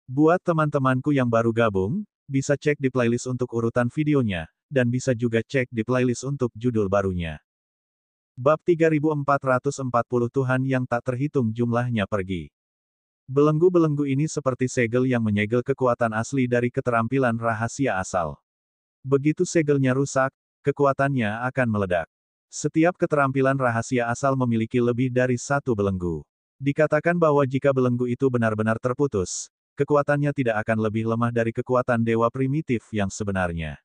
Buat teman-temanku yang baru gabung, bisa cek di playlist untuk urutan videonya, dan bisa juga cek di playlist untuk judul barunya. Bab 3440 Tuhan yang tak terhitung jumlahnya pergi. Belenggu-belenggu ini seperti segel yang menyegel kekuatan asli dari keterampilan rahasia asal. Begitu segelnya rusak, kekuatannya akan meledak. Setiap keterampilan rahasia asal memiliki lebih dari satu belenggu. Dikatakan bahwa jika belenggu itu benar-benar terputus, kekuatannya tidak akan lebih lemah dari kekuatan dewa primitif yang sebenarnya.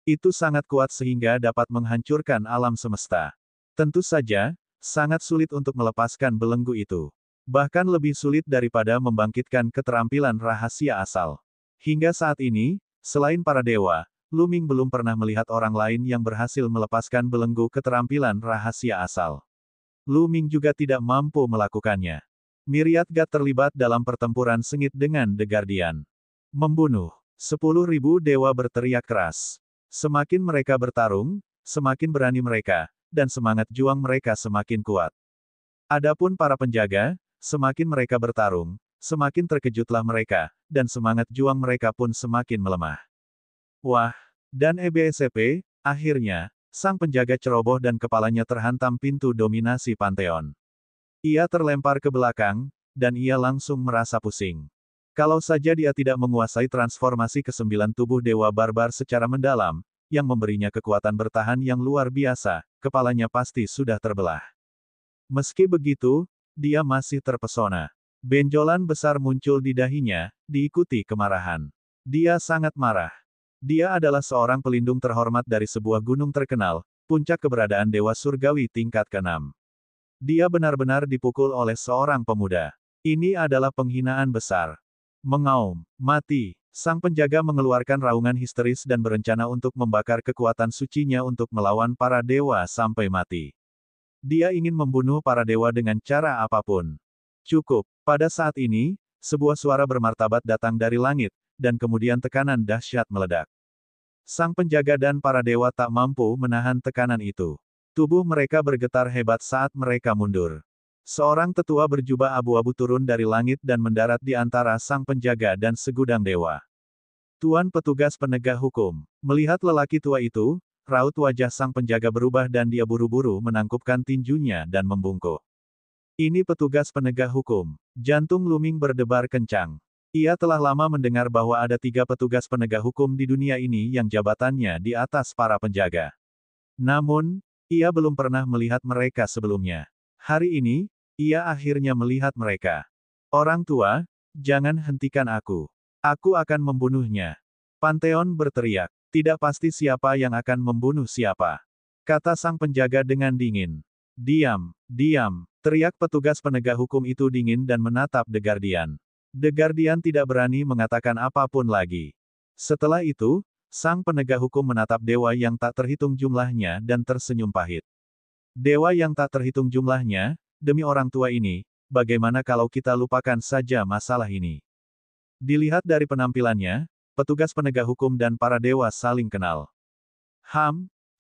Itu sangat kuat sehingga dapat menghancurkan alam semesta. Tentu saja, sangat sulit untuk melepaskan belenggu itu. Bahkan lebih sulit daripada membangkitkan keterampilan rahasia asal. Hingga saat ini, selain para dewa, Lu Ming belum pernah melihat orang lain yang berhasil melepaskan belenggu keterampilan rahasia asal. Lu Ming juga tidak mampu melakukannya. Myriad God terlibat dalam pertempuran sengit dengan The Guardian. Membunuh. 10.000 dewa berteriak keras. Semakin mereka bertarung, semakin berani mereka, dan semangat juang mereka semakin kuat. Adapun para penjaga, semakin mereka bertarung, semakin terkejutlah mereka, dan semangat juang mereka pun semakin melemah. Wah! Dan EBSP, akhirnya, sang penjaga ceroboh dan kepalanya terhantam pintu dominasi Pantheon. Ia terlempar ke belakang, dan ia langsung merasa pusing. Kalau saja dia tidak menguasai transformasi ke-9 tubuh Dewa Barbar secara mendalam, yang memberinya kekuatan bertahan yang luar biasa, kepalanya pasti sudah terbelah. Meski begitu, dia masih terpesona. Benjolan besar muncul di dahinya, diikuti kemarahan. Dia sangat marah. Dia adalah seorang pelindung terhormat dari sebuah gunung terkenal, puncak keberadaan Dewa Surgawi tingkat ke-6. Dia benar-benar dipukul oleh seorang pemuda. Ini adalah penghinaan besar. Mengaum, mati. Sang penjaga mengeluarkan raungan histeris dan berencana untuk membakar kekuatan sucinya untuk melawan para dewa sampai mati. Dia ingin membunuh para dewa dengan cara apapun. Cukup. Pada saat ini, sebuah suara bermartabat datang dari langit, dan kemudian tekanan dahsyat meledak. Sang penjaga dan para dewa tak mampu menahan tekanan itu. Tubuh mereka bergetar hebat saat mereka mundur. Seorang tetua berjubah abu-abu turun dari langit dan mendarat di antara sang penjaga dan segudang dewa. Tuan petugas penegak hukum. Melihat lelaki tua itu, raut wajah sang penjaga berubah dan dia buru-buru menangkupkan tinjunya dan membungkuk. Ini petugas penegak hukum. Jantung Lu Ming berdebar kencang. Ia telah lama mendengar bahwa ada 3 petugas penegak hukum di dunia ini yang jabatannya di atas para penjaga. Namun, ia belum pernah melihat mereka sebelumnya. Hari ini, ia akhirnya melihat mereka. Orang tua, jangan hentikan aku. Aku akan membunuhnya. Pantheon berteriak. Tidak pasti siapa yang akan membunuh siapa. Kata sang penjaga dengan dingin. Diam, diam, teriak petugas penegak hukum itu dingin dan menatap The Guardian. The Guardian tidak berani mengatakan apapun lagi. Setelah itu, sang penegak hukum menatap dewa yang tak terhitung jumlahnya dan tersenyum pahit. Dewa yang tak terhitung jumlahnya, demi orang tua ini, bagaimana kalau kita lupakan saja masalah ini? Dilihat dari penampilannya, petugas penegak hukum dan para dewa saling kenal.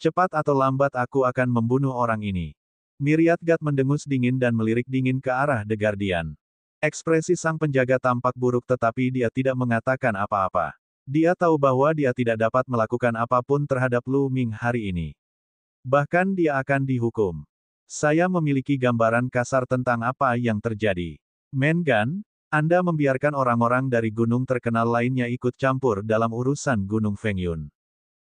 Cepat atau lambat aku akan membunuh orang ini. Myriad God mendengus dingin dan melirik dingin ke arah The Guardian. Ekspresi sang penjaga tampak buruk tetapi dia tidak mengatakan apa-apa. Dia tahu bahwa dia tidak dapat melakukan apapun terhadap Lu Ming hari ini. Bahkan dia akan dihukum. Saya memiliki gambaran kasar tentang apa yang terjadi. Mengan, Anda membiarkan orang-orang dari gunung terkenal lainnya ikut campur dalam urusan Gunung Fengyun.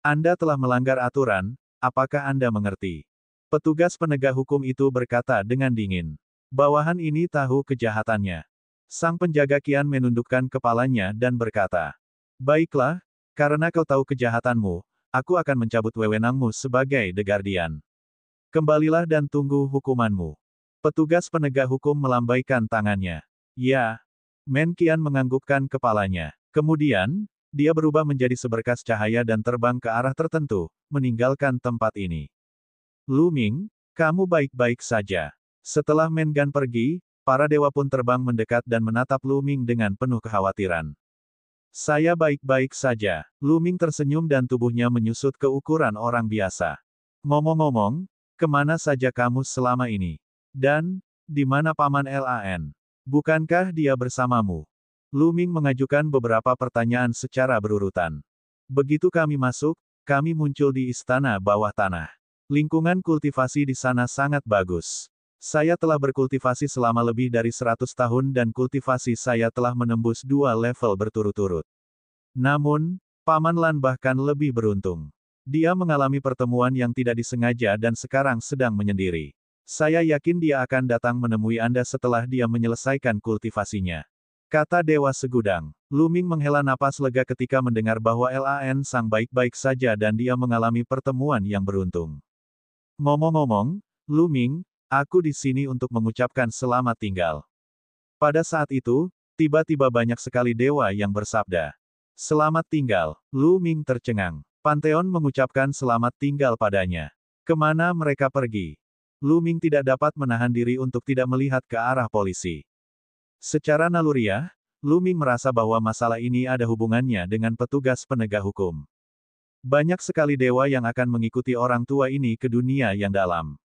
Anda telah melanggar aturan, apakah Anda mengerti? Petugas penegak hukum itu berkata dengan dingin. Bawahan ini tahu kejahatannya. Sang penjaga kian menundukkan kepalanya dan berkata, baiklah, karena kau tahu kejahatanmu, aku akan mencabut wewenangmu sebagai The Guardian. Kembalilah dan tunggu hukumanmu. Petugas penegak hukum melambaikan tangannya. Ya. Kian menganggukkan kepalanya. Kemudian, dia berubah menjadi seberkas cahaya dan terbang ke arah tertentu, meninggalkan tempat ini. Lu Ming, kamu baik-baik saja. Setelah Mengan pergi, para dewa pun terbang mendekat dan menatap Lu Ming dengan penuh kekhawatiran. Saya baik-baik saja. Lu Ming tersenyum dan tubuhnya menyusut ke ukuran orang biasa. Ngomong-ngomong, kemana saja kamu selama ini? Dan, di mana Paman Lan? Bukankah dia bersamamu? Lu Ming mengajukan beberapa pertanyaan secara berurutan. Begitu kami masuk, kami muncul di istana bawah tanah. Lingkungan kultivasi di sana sangat bagus. Saya telah berkultivasi selama lebih dari 100 tahun dan kultivasi saya telah menembus 2 level berturut-turut. Namun, Paman Lan bahkan lebih beruntung. Dia mengalami pertemuan yang tidak disengaja dan sekarang sedang menyendiri. Saya yakin dia akan datang menemui Anda setelah dia menyelesaikan kultivasinya. Kata Dewa Segudang. Lu Ming menghela napas lega ketika mendengar bahwa Lan Sang baik-baik saja dan dia mengalami pertemuan yang beruntung. Ngomong-ngomong, Lu Ming, aku di sini untuk mengucapkan selamat tinggal. Pada saat itu, tiba-tiba banyak sekali dewa yang bersabda. Selamat tinggal, Lu Ming tercengang. Pantheon mengucapkan selamat tinggal padanya. Kemana mereka pergi? Lu Ming tidak dapat menahan diri untuk tidak melihat ke arah polisi. Secara naluriah, Lu Ming merasa bahwa masalah ini ada hubungannya dengan petugas penegak hukum. Banyak sekali dewa yang akan mengikuti orang tua ini ke dunia yang dalam.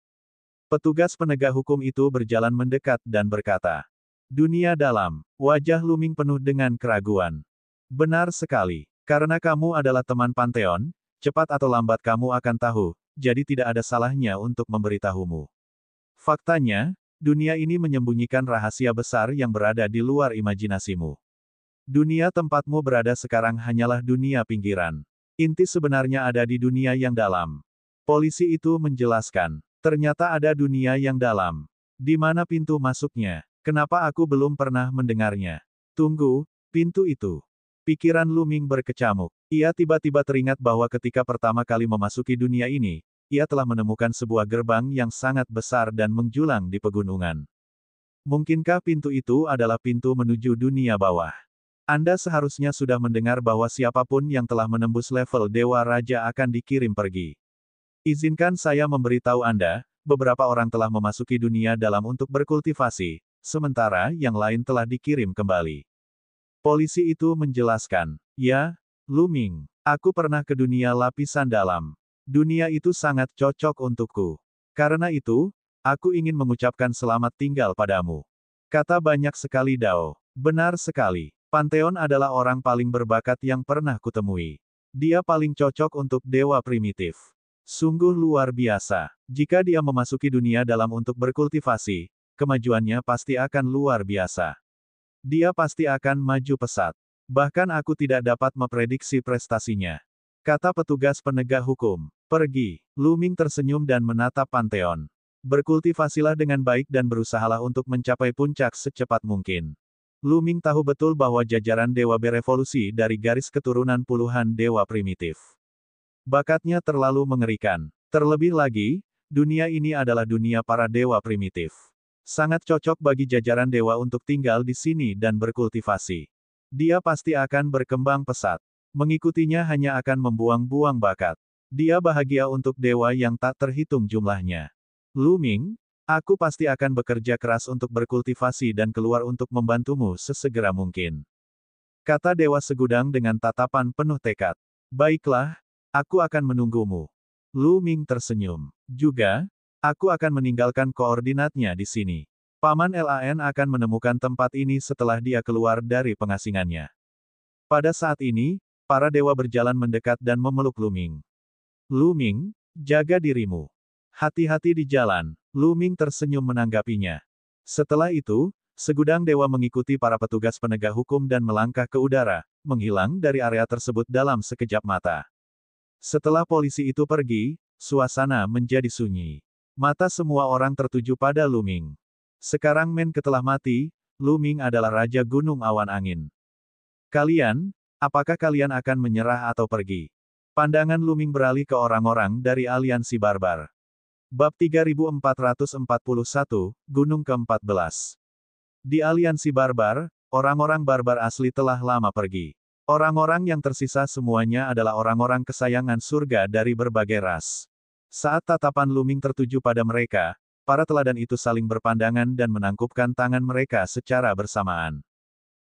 Petugas penegak hukum itu berjalan mendekat dan berkata, dunia dalam. Wajah Lu Ming penuh dengan keraguan. Benar sekali. Karena kamu adalah teman Pantheon, cepat atau lambat kamu akan tahu, jadi tidak ada salahnya untuk memberitahumu. Faktanya, dunia ini menyembunyikan rahasia besar yang berada di luar imajinasimu. Dunia tempatmu berada sekarang hanyalah dunia pinggiran. Inti sebenarnya ada di dunia yang dalam. Polisi itu menjelaskan, ternyata ada dunia yang dalam. Di mana pintu masuknya? Kenapa aku belum pernah mendengarnya? Tunggu, pintu itu. Pikiran Lu Ming berkecamuk. Ia tiba-tiba teringat bahwa ketika pertama kali memasuki dunia ini, ia telah menemukan sebuah gerbang yang sangat besar dan menjulang di pegunungan. Mungkinkah pintu itu adalah pintu menuju dunia bawah? Anda seharusnya sudah mendengar bahwa siapapun yang telah menembus level Dewa Raja akan dikirim pergi. Izinkan saya memberitahu Anda, beberapa orang telah memasuki dunia dalam untuk berkultivasi, sementara yang lain telah dikirim kembali. Polisi itu menjelaskan, ya, Lu Ming, aku pernah ke dunia lapisan dalam. Dunia itu sangat cocok untukku. Karena itu, aku ingin mengucapkan selamat tinggal padamu. Kata banyak sekali Dao. Benar sekali. Pantheon adalah orang paling berbakat yang pernah kutemui. Dia paling cocok untuk dewa primitif. Sungguh luar biasa. Jika dia memasuki dunia dalam untuk berkultivasi, kemajuannya pasti akan luar biasa. Dia pasti akan maju pesat. Bahkan aku tidak dapat memprediksi prestasinya. Kata petugas penegak hukum. Pergi. Lu Ming tersenyum dan menatap Pantheon. Berkultivasilah dengan baik dan berusahalah untuk mencapai puncak secepat mungkin. Lu Ming tahu betul bahwa jajaran dewa berevolusi dari garis keturunan puluhan dewa primitif. Bakatnya terlalu mengerikan. Terlebih lagi, dunia ini adalah dunia para dewa primitif. Sangat cocok bagi jajaran dewa untuk tinggal di sini dan berkultivasi. Dia pasti akan berkembang pesat. Mengikutinya hanya akan membuang-buang bakat. Dia bahagia untuk dewa yang tak terhitung jumlahnya. Lu Ming, aku pasti akan bekerja keras untuk berkultivasi dan keluar untuk membantumu sesegera mungkin. Kata Dewa Segudang dengan tatapan penuh tekad. Baiklah, aku akan menunggumu. Lu Ming tersenyum. Juga, aku akan meninggalkan koordinatnya di sini. Paman Lan akan menemukan tempat ini setelah dia keluar dari pengasingannya. Pada saat ini, para dewa berjalan mendekat dan memeluk Lu Ming. Lu Ming, jaga dirimu. Hati-hati di jalan. Lu Ming tersenyum menanggapinya. Setelah itu, segudang dewa mengikuti para petugas penegak hukum dan melangkah ke udara, menghilang dari area tersebut dalam sekejap mata. Setelah polisi itu pergi, suasana menjadi sunyi. Mata semua orang tertuju pada Lu Ming. Sekarang Menke telah mati, Lu Ming adalah Raja Gunung Awan Angin. Kalian, apakah kalian akan menyerah atau pergi? Pandangan Lu Ming beralih ke orang-orang dari aliansi barbar. Bab 3441, Gunung ke-14. Di aliansi barbar, orang-orang barbar asli telah lama pergi. Orang-orang yang tersisa semuanya adalah orang-orang kesayangan surga dari berbagai ras. Saat tatapan Lu Ming tertuju pada mereka, para teladan itu saling berpandangan dan menangkupkan tangan mereka secara bersamaan.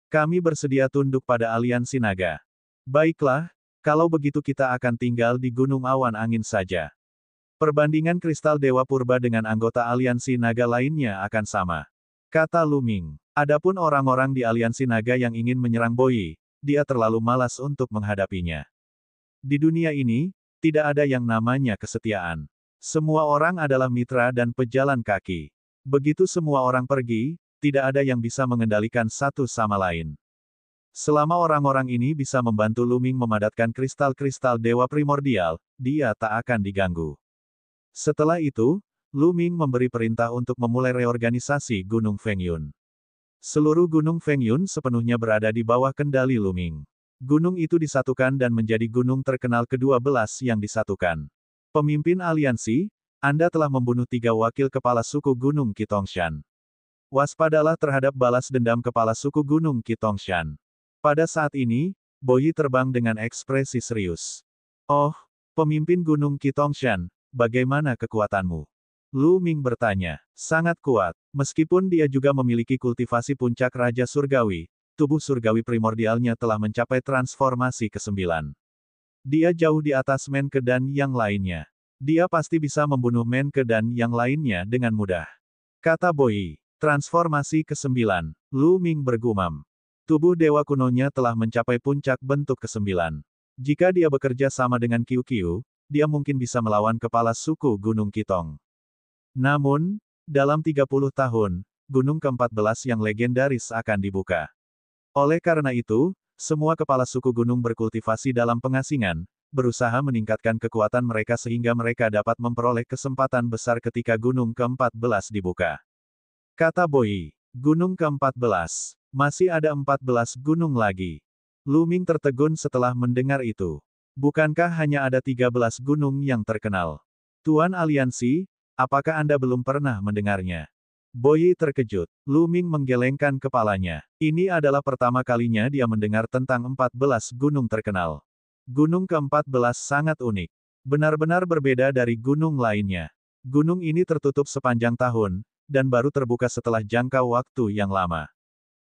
Kami bersedia tunduk pada aliansi naga. Baiklah, kalau begitu kita akan tinggal di Gunung Awan Angin saja. Perbandingan kristal Dewa Purba dengan anggota aliansi naga lainnya akan sama. Kata Lu Ming. Adapun orang-orang di aliansi naga yang ingin menyerang Boyi, dia terlalu malas untuk menghadapinya. Di dunia ini, tidak ada yang namanya kesetiaan. Semua orang adalah mitra dan pejalan kaki. Begitu semua orang pergi, tidak ada yang bisa mengendalikan satu sama lain. Selama orang-orang ini bisa membantu Lu Ming memadatkan kristal-kristal dewa primordial, dia tak akan diganggu. Setelah itu, Lu Ming memberi perintah untuk memulai reorganisasi Gunung Fengyun. Seluruh Gunung Fengyun sepenuhnya berada di bawah kendali Lu Ming. Gunung itu disatukan dan menjadi gunung terkenal ke-12 yang disatukan. Pemimpin aliansi, Anda telah membunuh 3 wakil kepala suku Gunung Qitongshan. Waspadalah terhadap balas dendam kepala suku Gunung Qitongshan. Pada saat ini, Boyi terbang dengan ekspresi serius. Oh, pemimpin Gunung Qitongshan, bagaimana kekuatanmu? Lu Ming bertanya. Sangat kuat. Meskipun dia juga memiliki kultivasi puncak Raja Surgawi, tubuh surgawi primordialnya telah mencapai transformasi ke-9. Dia jauh di atas Menke dan yang lainnya. Dia pasti bisa membunuh Menke dan yang lainnya dengan mudah. Kata Boyi. Transformasi ke-9. Lu Ming bergumam. Tubuh dewa kunonya telah mencapai puncak bentuk ke-9. Jika dia bekerja sama dengan Qiu, dia mungkin bisa melawan kepala suku Gunung Qitong. Namun, dalam 30 tahun, gunung ke-14 yang legendaris akan dibuka. Oleh karena itu, semua kepala suku gunung berkultivasi dalam pengasingan, berusaha meningkatkan kekuatan mereka sehingga mereka dapat memperoleh kesempatan besar ketika gunung ke-14 dibuka. Kata Boyi, gunung ke-14, masih ada 14 gunung lagi. Lu Ming tertegun setelah mendengar itu. Bukankah hanya ada 13 gunung yang terkenal? Tuan Aliansi, apakah Anda belum pernah mendengarnya? Boyi terkejut. Lu Ming menggelengkan kepalanya. Ini adalah pertama kalinya dia mendengar tentang 14 gunung terkenal. Gunung ke-14 sangat unik. Benar-benar berbeda dari gunung lainnya. Gunung ini tertutup sepanjang tahun, dan baru terbuka setelah jangka waktu yang lama.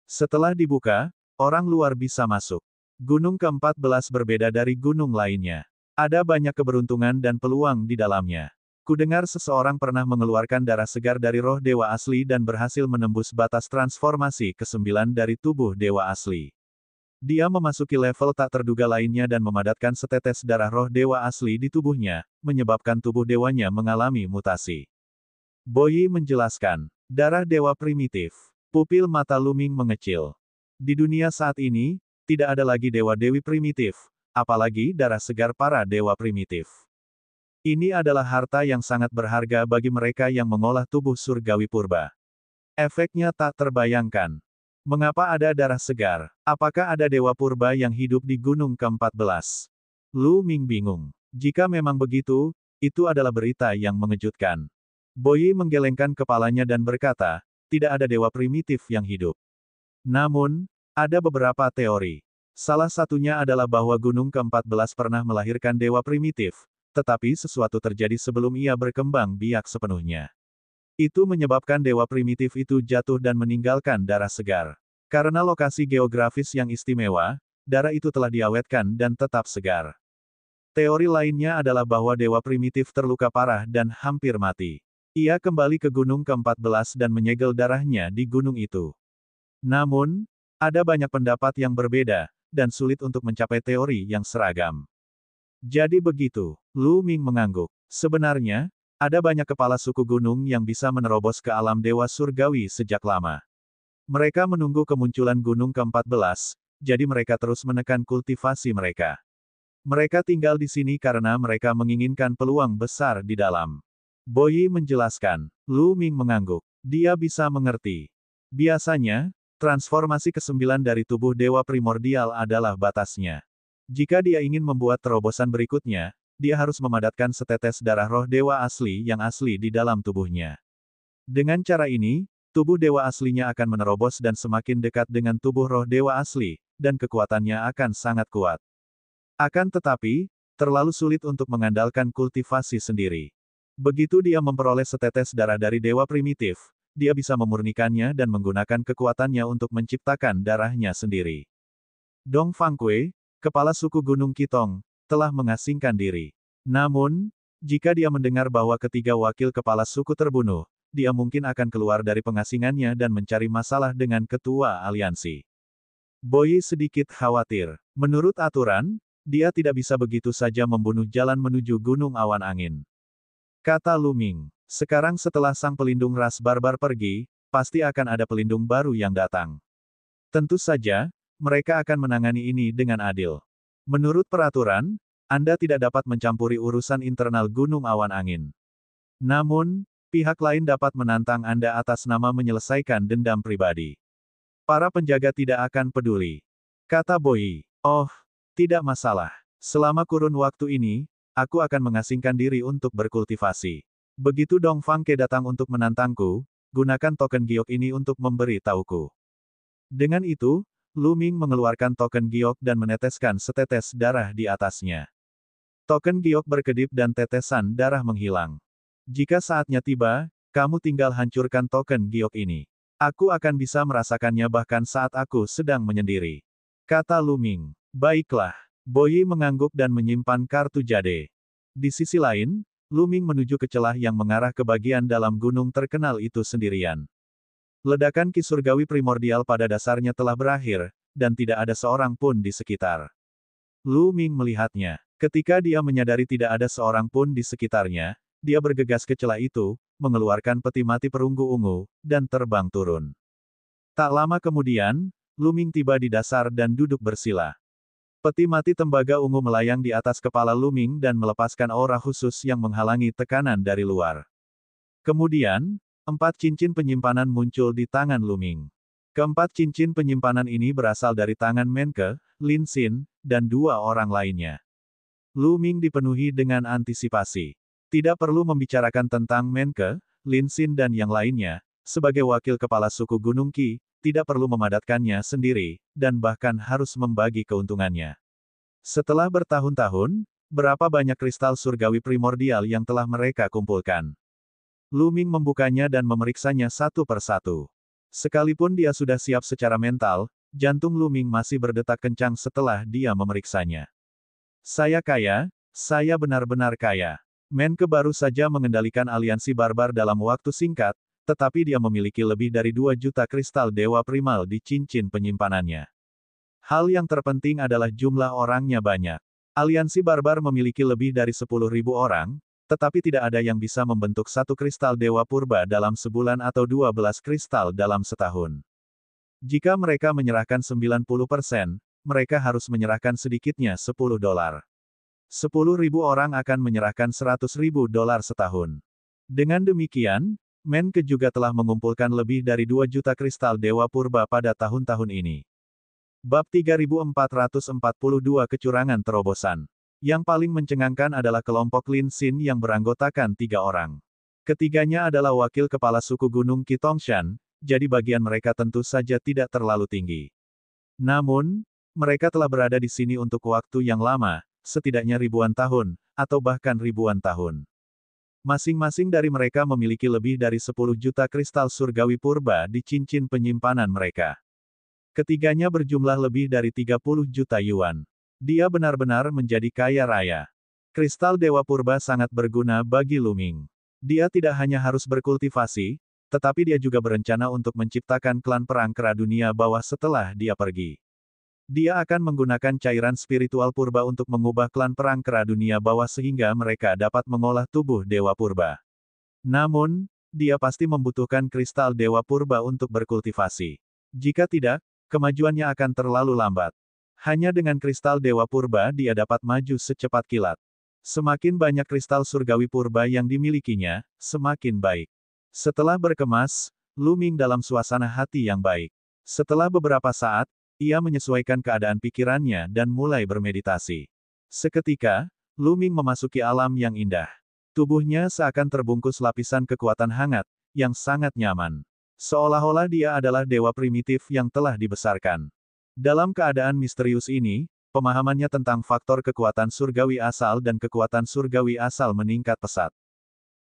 Setelah dibuka, orang luar bisa masuk. Gunung ke-14 berbeda dari gunung lainnya. Ada banyak keberuntungan dan peluang di dalamnya. Kudengar seseorang pernah mengeluarkan darah segar dari roh dewa asli dan berhasil menembus batas transformasi ke-9 dari tubuh dewa asli. Dia memasuki level tak terduga lainnya dan memadatkan setetes darah roh dewa asli di tubuhnya, menyebabkan tubuh dewanya mengalami mutasi. Boyi menjelaskan. Darah dewa primitif. Pupil mata Lu Ming mengecil. Di dunia saat ini, tidak ada lagi dewa-dewi primitif, apalagi darah segar para dewa primitif. Ini adalah harta yang sangat berharga bagi mereka yang mengolah tubuh surgawi purba. Efeknya tak terbayangkan. Mengapa ada darah segar? Apakah ada dewa purba yang hidup di gunung ke-14? Lu Ming bingung. Jika memang begitu, itu adalah berita yang mengejutkan. Boyi menggelengkan kepalanya dan berkata, tidak ada dewa primitif yang hidup. Namun, ada beberapa teori. Salah satunya adalah bahwa gunung ke-14 pernah melahirkan dewa primitif, tetapi sesuatu terjadi sebelum ia berkembang biak sepenuhnya. Itu menyebabkan dewa primitif itu jatuh dan meninggalkan darah segar. Karena lokasi geografis yang istimewa, darah itu telah diawetkan dan tetap segar. Teori lainnya adalah bahwa dewa primitif terluka parah dan hampir mati. Ia kembali ke gunung ke-14 dan menyegel darahnya di gunung itu. Namun, ada banyak pendapat yang berbeda, dan sulit untuk mencapai teori yang seragam. Jadi begitu, Lu Ming mengangguk. Sebenarnya, ada banyak kepala suku gunung yang bisa menerobos ke alam dewa surgawi sejak lama. Mereka menunggu kemunculan gunung ke-14, jadi mereka terus menekan kultivasi mereka. Mereka tinggal di sini karena mereka menginginkan peluang besar di dalam. Boyi menjelaskan. Lu Ming mengangguk. Dia bisa mengerti. Biasanya, transformasi ke-9 dari tubuh dewa primordial adalah batasnya. Jika dia ingin membuat terobosan berikutnya, dia harus memadatkan setetes darah roh dewa asli yang asli di dalam tubuhnya. Dengan cara ini, tubuh dewa aslinya akan menerobos dan semakin dekat dengan tubuh roh dewa asli, dan kekuatannya akan sangat kuat. Akan tetapi, terlalu sulit untuk mengandalkan kultivasi sendiri. Begitu dia memperoleh setetes darah dari dewa primitif, dia bisa memurnikannya dan menggunakan kekuatannya untuk menciptakan darahnya sendiri. Dong Fangkui, kepala suku Gunung Qitong, telah mengasingkan diri. Namun, jika dia mendengar bahwa ketiga wakil kepala suku terbunuh, dia mungkin akan keluar dari pengasingannya dan mencari masalah dengan ketua aliansi. Boyi sedikit khawatir. Menurut aturan, dia tidak bisa begitu saja membunuh jalan menuju Gunung Awan Angin. Kata Lu Ming, sekarang setelah sang pelindung ras barbar pergi, pasti akan ada pelindung baru yang datang. Tentu saja, mereka akan menangani ini dengan adil. Menurut peraturan, Anda tidak dapat mencampuri urusan internal Gunung Awan Angin. Namun, pihak lain dapat menantang Anda atas nama menyelesaikan dendam pribadi. Para penjaga tidak akan peduli. Kata Boyi, oh, tidak masalah. Selama kurun waktu ini, aku akan mengasingkan diri untuk berkultivasi. Begitu Dong Fang Ke datang untuk menantangku, gunakan token giok ini untuk memberi tauku. Dengan itu, Lu Ming mengeluarkan token giok dan meneteskan setetes darah di atasnya. Token giok berkedip dan tetesan darah menghilang. Jika saatnya tiba, kamu tinggal hancurkan token giok ini. Aku akan bisa merasakannya bahkan saat aku sedang menyendiri. Kata Lu Ming. Baiklah. Boyi mengangguk dan menyimpan kartu jade. Di sisi lain, Lu Ming menuju ke celah yang mengarah ke bagian dalam gunung terkenal itu sendirian. Ledakan ki surgawi primordial pada dasarnya telah berakhir, dan tidak ada seorang pun di sekitar. Lu Ming melihatnya. Ketika dia menyadari tidak ada seorang pun di sekitarnya, dia bergegas ke celah itu, mengeluarkan peti mati perunggu ungu, dan terbang turun. Tak lama kemudian, Lu Ming tiba di dasar dan duduk bersila. Peti mati tembaga ungu melayang di atas kepala Lu Ming dan melepaskan aura khusus yang menghalangi tekanan dari luar. Kemudian, 4 cincin penyimpanan muncul di tangan Lu Ming. Keempat cincin penyimpanan ini berasal dari tangan Menke, Lin Xin, dan 2 orang lainnya. Lu Ming dipenuhi dengan antisipasi. Tidak perlu membicarakan tentang Menke, Lin Xin dan yang lainnya, sebagai wakil kepala suku Gunung Qi, tidak perlu memadatkannya sendiri, dan bahkan harus membagi keuntungannya. Setelah bertahun-tahun, berapa banyak kristal surgawi primordial yang telah mereka kumpulkan? Lu Ming membukanya dan memeriksanya satu persatu. Sekalipun dia sudah siap secara mental, jantung Lu Ming masih berdetak kencang setelah dia memeriksanya. Saya kaya, saya benar-benar kaya. Menke baru saja mengendalikan aliansi barbar dalam waktu singkat, tetapi dia memiliki lebih dari 2 juta kristal dewa primal di cincin penyimpanannya. Hal yang terpenting adalah jumlah orangnya banyak. Aliansi barbar memiliki lebih dari 10.000 orang, tetapi tidak ada yang bisa membentuk satu kristal dewa purba dalam sebulan atau 12 kristal dalam setahun. Jika mereka menyerahkan 90%, mereka harus menyerahkan sedikitnya $10. 10.000 orang akan menyerahkan $100.000 setahun. Dengan demikian, Menke juga telah mengumpulkan lebih dari 2 juta kristal dewa purba pada tahun-tahun ini. Bab 3442 Kecurangan Terobosan. Yang paling mencengangkan adalah kelompok Lin Xin yang beranggotakan 3 orang. Ketiganya adalah wakil kepala suku Gunung Qi Tongshan, jadi bagian mereka tentu saja tidak terlalu tinggi. Namun, mereka telah berada di sini untuk waktu yang lama, setidaknya ribuan tahun, atau bahkan ribuan tahun. Masing-masing dari mereka memiliki lebih dari 10 juta kristal surgawi purba di cincin penyimpanan mereka. Ketiganya berjumlah lebih dari 30 juta yuan. Dia benar-benar menjadi kaya raya. Kristal dewa purba sangat berguna bagi Lu Ming. Dia tidak hanya harus berkultivasi, tetapi dia juga berencana untuk menciptakan klan perang kera dunia bawah setelah dia pergi. Dia akan menggunakan cairan spiritual purba untuk mengubah klan perang kera dunia bawah sehingga mereka dapat mengolah tubuh dewa purba. Namun, dia pasti membutuhkan kristal dewa purba untuk berkultivasi. Jika tidak, kemajuannya akan terlalu lambat. Hanya dengan kristal dewa purba dia dapat maju secepat kilat. Semakin banyak kristal surgawi purba yang dimilikinya, semakin baik. Setelah berkemas, Lu Ming dalam suasana hati yang baik. Setelah beberapa saat, ia menyesuaikan keadaan pikirannya dan mulai bermeditasi. Seketika, Lu Ming memasuki alam yang indah. Tubuhnya seakan terbungkus lapisan kekuatan hangat, yang sangat nyaman. Seolah-olah dia adalah dewa primitif yang telah dibesarkan. Dalam keadaan misterius ini, pemahamannya tentang faktor kekuatan surgawi asal dan kekuatan surgawi asal meningkat pesat.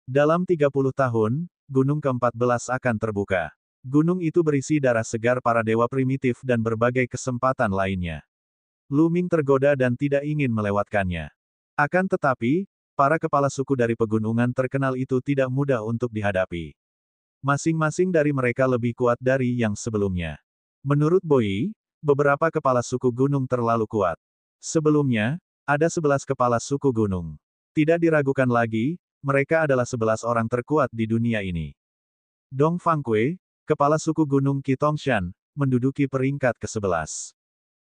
Dalam 30 tahun, gunung ke-14 akan terbuka. Gunung itu berisi darah segar para dewa primitif dan berbagai kesempatan lainnya. Lu Ming tergoda dan tidak ingin melewatkannya. Akan tetapi, para kepala suku dari pegunungan terkenal itu tidak mudah untuk dihadapi. Masing-masing dari mereka lebih kuat dari yang sebelumnya. Menurut Boi, beberapa kepala suku gunung terlalu kuat. Sebelumnya, ada 11 kepala suku gunung. Tidak diragukan lagi, mereka adalah 11 orang terkuat di dunia ini. Dong Fangkui, kepala suku gunung Qitongshan, menduduki peringkat ke-11.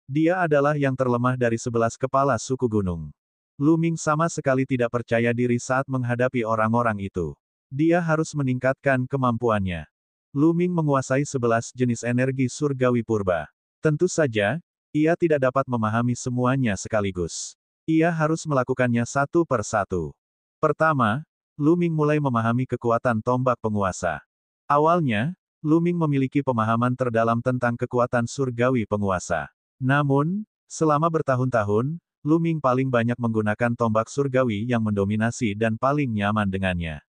Dia adalah yang terlemah dari 11 kepala suku gunung. Lu Ming sama sekali tidak percaya diri saat menghadapi orang-orang itu. Dia harus meningkatkan kemampuannya. Lu Ming menguasai 11 jenis energi surgawi purba. Tentu saja, ia tidak dapat memahami semuanya sekaligus. Ia harus melakukannya satu per satu. Pertama, Lu Ming mulai memahami kekuatan tombak penguasa. Awalnya, Lu Ming memiliki pemahaman terdalam tentang kekuatan surgawi penguasa. Namun, selama bertahun-tahun, Lu Ming paling banyak menggunakan tombak surgawi yang mendominasi dan paling nyaman dengannya.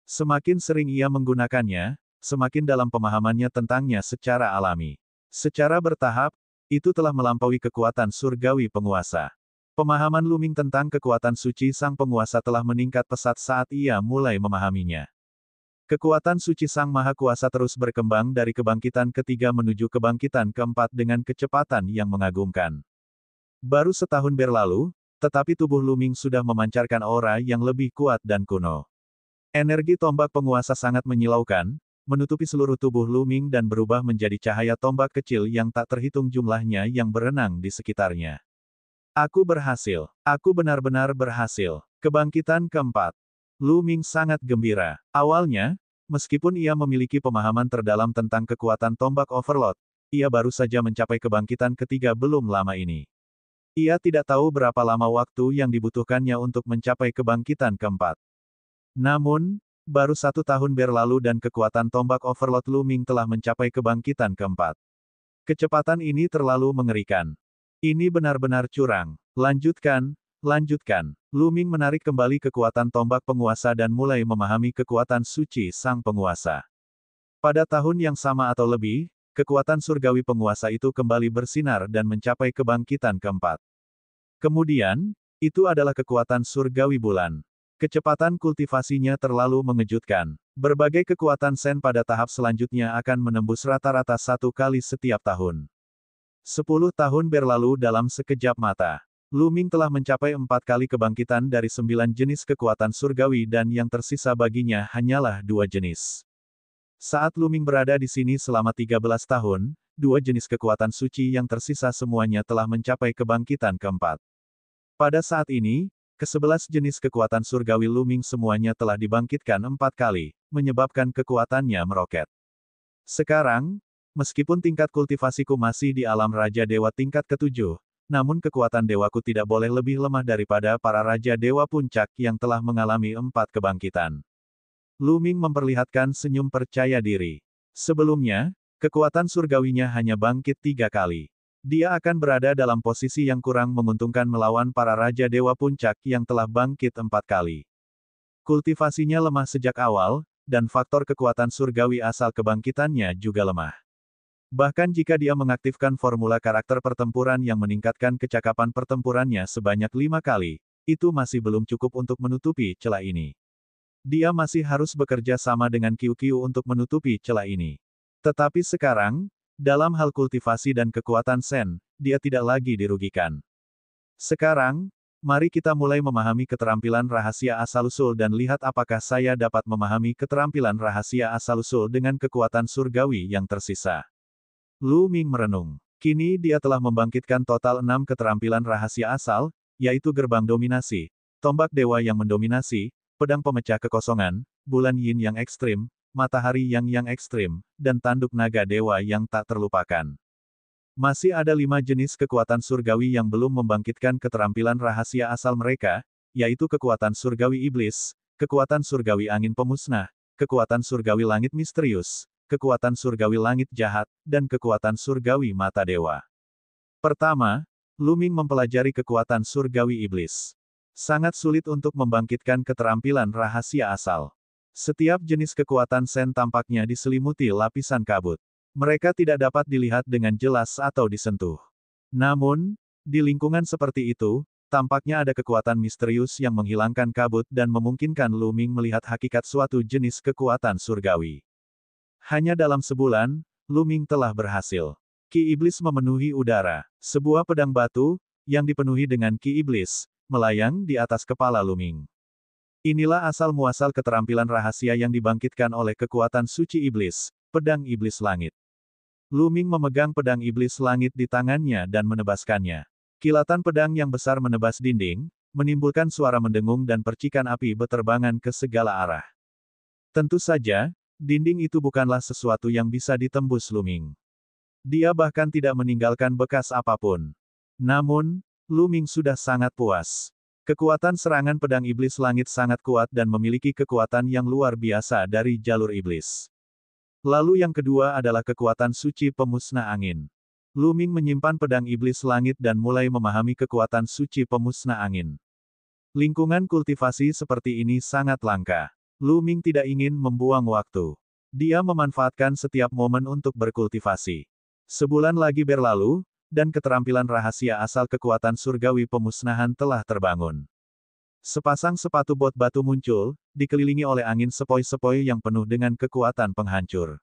Semakin sering ia menggunakannya, semakin dalam pemahamannya tentangnya secara alami. Secara bertahap, itu telah melampaui kekuatan surgawi penguasa. Pemahaman Lu Ming tentang kekuatan suci sang penguasa telah meningkat pesat saat ia mulai memahaminya. Kekuatan suci sang maha kuasa terus berkembang dari kebangkitan ketiga menuju kebangkitan keempat dengan kecepatan yang mengagumkan. Baru setahun berlalu, tetapi tubuh Lu Ming sudah memancarkan aura yang lebih kuat dan kuno. Energi tombak penguasa sangat menyilaukan, menutupi seluruh tubuh Lu Ming dan berubah menjadi cahaya tombak kecil yang tak terhitung jumlahnya yang berenang di sekitarnya. Aku berhasil. Aku benar-benar berhasil. Kebangkitan keempat. Lu Ming sangat gembira. Awalnya, meskipun ia memiliki pemahaman terdalam tentang kekuatan tombak overload, ia baru saja mencapai kebangkitan ketiga belum lama ini. Ia tidak tahu berapa lama waktu yang dibutuhkannya untuk mencapai kebangkitan keempat. Namun, baru 1 tahun berlalu dan kekuatan tombak overload Lu Ming telah mencapai kebangkitan keempat. Kecepatan ini terlalu mengerikan. Ini benar-benar curang. Lanjutkan, lanjutkan. Lu Ming menarik kembali kekuatan tombak penguasa dan mulai memahami kekuatan suci sang penguasa. Pada tahun yang sama atau lebih, kekuatan surgawi penguasa itu kembali bersinar dan mencapai kebangkitan keempat. Kemudian, itu adalah kekuatan surgawi bulan. Kecepatan kultivasinya terlalu mengejutkan. Berbagai kekuatan Sen pada tahap selanjutnya akan menembus rata-rata 1 kali setiap tahun. 10 tahun berlalu dalam sekejap mata. Lu Ming telah mencapai 4 kali kebangkitan dari 9 jenis kekuatan surgawi dan yang tersisa baginya hanyalah 2 jenis. Saat Lu Ming berada di sini selama 13 tahun, 2 jenis kekuatan suci yang tersisa semuanya telah mencapai kebangkitan keempat. Pada saat ini, ke-11 jenis kekuatan surgawi Lu Ming semuanya telah dibangkitkan 4 kali, menyebabkan kekuatannya meroket. Sekarang, meskipun tingkat kultivasiku masih di alam Raja Dewa tingkat ke-7, namun kekuatan dewaku tidak boleh lebih lemah daripada para Raja Dewa Puncak yang telah mengalami 4 kebangkitan. Lu Ming memperlihatkan senyum percaya diri. Sebelumnya, kekuatan surgawinya hanya bangkit 3 kali. Dia akan berada dalam posisi yang kurang menguntungkan melawan para Raja Dewa Puncak yang telah bangkit 4 kali. Kultivasinya lemah sejak awal, dan faktor kekuatan surgawi asal kebangkitannya juga lemah. Bahkan jika dia mengaktifkan formula karakter pertempuran yang meningkatkan kecakapan pertempurannya sebanyak 5 kali, itu masih belum cukup untuk menutupi celah ini. Dia masih harus bekerja sama dengan QQ untuk menutupi celah ini. Tetapi sekarang, dalam hal kultivasi dan kekuatan Sen, dia tidak lagi dirugikan. Sekarang, mari kita mulai memahami keterampilan rahasia asal-usul dan lihat apakah saya dapat memahami keterampilan rahasia asal-usul dengan kekuatan surgawi yang tersisa. Lu Ming merenung. Kini dia telah membangkitkan total 6 keterampilan rahasia asal, yaitu gerbang dominasi, tombak dewa yang mendominasi, pedang pemecah kekosongan, bulan yin yang ekstrim, matahari yang ekstrim, dan tanduk naga dewa yang tak terlupakan. Masih ada 5 jenis kekuatan surgawi yang belum membangkitkan keterampilan rahasia asal mereka, yaitu kekuatan surgawi iblis, kekuatan surgawi angin pemusnah, kekuatan surgawi langit misterius, kekuatan surgawi langit jahat, dan kekuatan surgawi mata dewa. Pertama, Lu Ming mempelajari kekuatan surgawi iblis. Sangat sulit untuk membangkitkan keterampilan rahasia asal. Setiap jenis kekuatan Sen tampaknya diselimuti lapisan kabut. Mereka tidak dapat dilihat dengan jelas atau disentuh. Namun, di lingkungan seperti itu, tampaknya ada kekuatan misterius yang menghilangkan kabut dan memungkinkan Lu Ming melihat hakikat suatu jenis kekuatan surgawi. Hanya dalam sebulan, Lu Ming telah berhasil. Ki Iblis memenuhi udara. Sebuah pedang batu, yang dipenuhi dengan Ki Iblis, melayang di atas kepala Lu Ming. Inilah asal-muasal keterampilan rahasia yang dibangkitkan oleh kekuatan suci iblis, pedang iblis langit. Lu Ming memegang pedang iblis langit di tangannya dan menebaskannya. Kilatan pedang yang besar menebas dinding, menimbulkan suara mendengung dan percikan api beterbangan ke segala arah. Tentu saja, dinding itu bukanlah sesuatu yang bisa ditembus Lu Ming. Dia bahkan tidak meninggalkan bekas apapun. Namun, Lu Ming sudah sangat puas. Kekuatan serangan pedang iblis langit sangat kuat dan memiliki kekuatan yang luar biasa dari jalur iblis. Lalu yang kedua adalah kekuatan suci pemusnah angin. Lu Ming menyimpan pedang iblis langit dan mulai memahami kekuatan suci pemusnah angin. Lingkungan kultivasi seperti ini sangat langka. Lu Ming tidak ingin membuang waktu. Dia memanfaatkan setiap momen untuk berkultivasi. Sebulan lagi berlalu, dan keterampilan rahasia asal kekuatan surgawi pemusnahan telah terbangun. Sepasang sepatu bot batu muncul, dikelilingi oleh angin sepoi-sepoi yang penuh dengan kekuatan penghancur.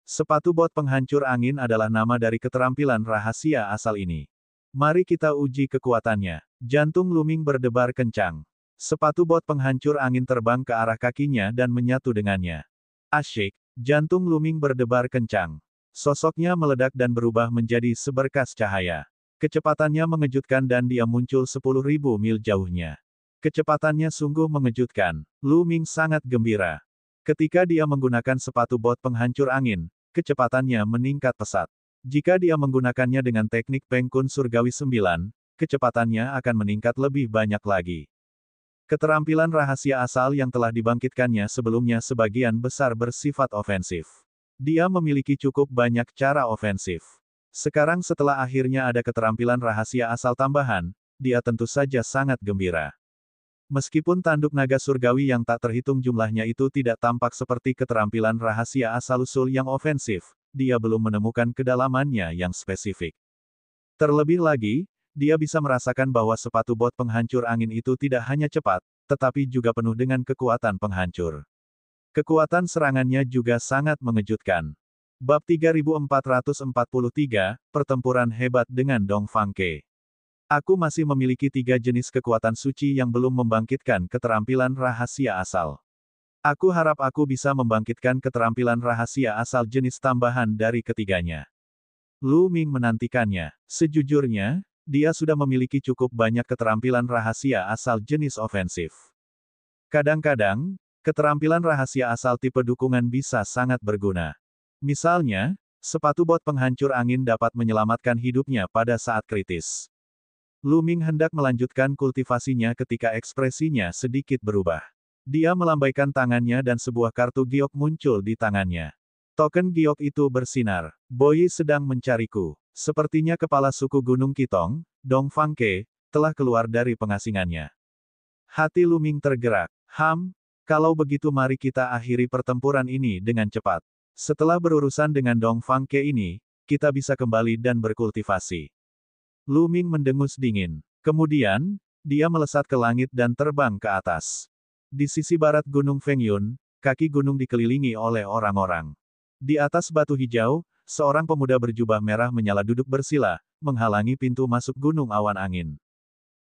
Sepatu bot penghancur angin adalah nama dari keterampilan rahasia asal ini. Mari kita uji kekuatannya. Jantung Lu Ming berdebar kencang. Sepatu bot penghancur angin terbang ke arah kakinya dan menyatu dengannya. Asyik, jantung Lu Ming berdebar kencang. Sosoknya meledak dan berubah menjadi seberkas cahaya. Kecepatannya mengejutkan dan dia muncul 10.000 mil jauhnya. Kecepatannya sungguh mengejutkan. Lu Ming sangat gembira. Ketika dia menggunakan sepatu bot penghancur angin, kecepatannya meningkat pesat. Jika dia menggunakannya dengan teknik Peng Kun Surgawi 9, kecepatannya akan meningkat lebih banyak lagi. Keterampilan rahasia asal yang telah dibangkitkannya sebelumnya sebagian besar bersifat ofensif. Dia memiliki cukup banyak cara ofensif. Sekarang setelah akhirnya ada keterampilan rahasia asal tambahan, dia tentu saja sangat gembira. Meskipun tanduk naga surgawi yang tak terhitung jumlahnya itu tidak tampak seperti keterampilan rahasia asal-usul yang ofensif, dia belum menemukan kedalamannya yang spesifik. Terlebih lagi, dia bisa merasakan bahwa sepatu bot penghancur angin itu tidak hanya cepat, tetapi juga penuh dengan kekuatan penghancur. Kekuatan serangannya juga sangat mengejutkan. Bab 3443, Pertempuran Hebat dengan Dong Fang Ke. Aku masih memiliki 3 jenis kekuatan suci yang belum membangkitkan keterampilan rahasia asal. Aku harap aku bisa membangkitkan keterampilan rahasia asal jenis tambahan dari ketiganya. Lu Ming menantikannya. Sejujurnya, dia sudah memiliki cukup banyak keterampilan rahasia asal jenis ofensif. Kadang-kadang, keterampilan rahasia asal tipe dukungan bisa sangat berguna. Misalnya, sepatu bot penghancur angin dapat menyelamatkan hidupnya pada saat kritis. Lu Ming hendak melanjutkan kultivasinya ketika ekspresinya sedikit berubah. Dia melambaikan tangannya dan sebuah kartu giok muncul di tangannya. Token giok itu bersinar. Boyi sedang mencariku. Sepertinya kepala suku Gunung Kitong, Dong Fang Ke, telah keluar dari pengasingannya. Hati Lu Ming tergerak. Kalau begitu mari kita akhiri pertempuran ini dengan cepat. Setelah berurusan dengan Dong Fang Ke ini, kita bisa kembali dan berkultivasi. Lu Ming mendengus dingin. Kemudian, dia melesat ke langit dan terbang ke atas. Di sisi barat Gunung Fengyun, kaki gunung dikelilingi oleh orang-orang. Di atas batu hijau, seorang pemuda berjubah merah menyala duduk bersila, menghalangi pintu masuk Gunung Awan Angin.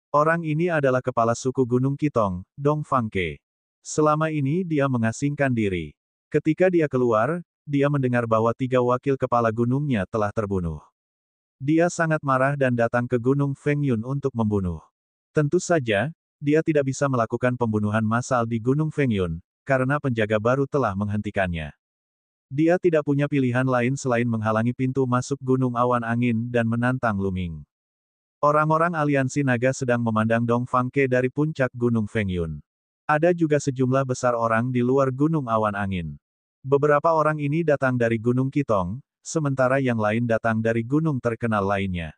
Orang ini adalah kepala suku Gunung Kitong, Dong Fang Ke. Selama ini dia mengasingkan diri. Ketika dia keluar, dia mendengar bahwa 3 wakil kepala gunungnya telah terbunuh. Dia sangat marah dan datang ke Gunung Fengyun untuk membunuh. Tentu saja, dia tidak bisa melakukan pembunuhan massal di Gunung Fengyun, karena penjaga baru telah menghentikannya. Dia tidak punya pilihan lain selain menghalangi pintu masuk Gunung Awan Angin dan menantang Lu Ming. Orang-orang aliansi naga sedang memandang Dong Fang Ke dari puncak Gunung Fengyun. Ada juga sejumlah besar orang di luar Gunung Awan Angin. Beberapa orang ini datang dari Gunung Kitong, sementara yang lain datang dari gunung terkenal lainnya.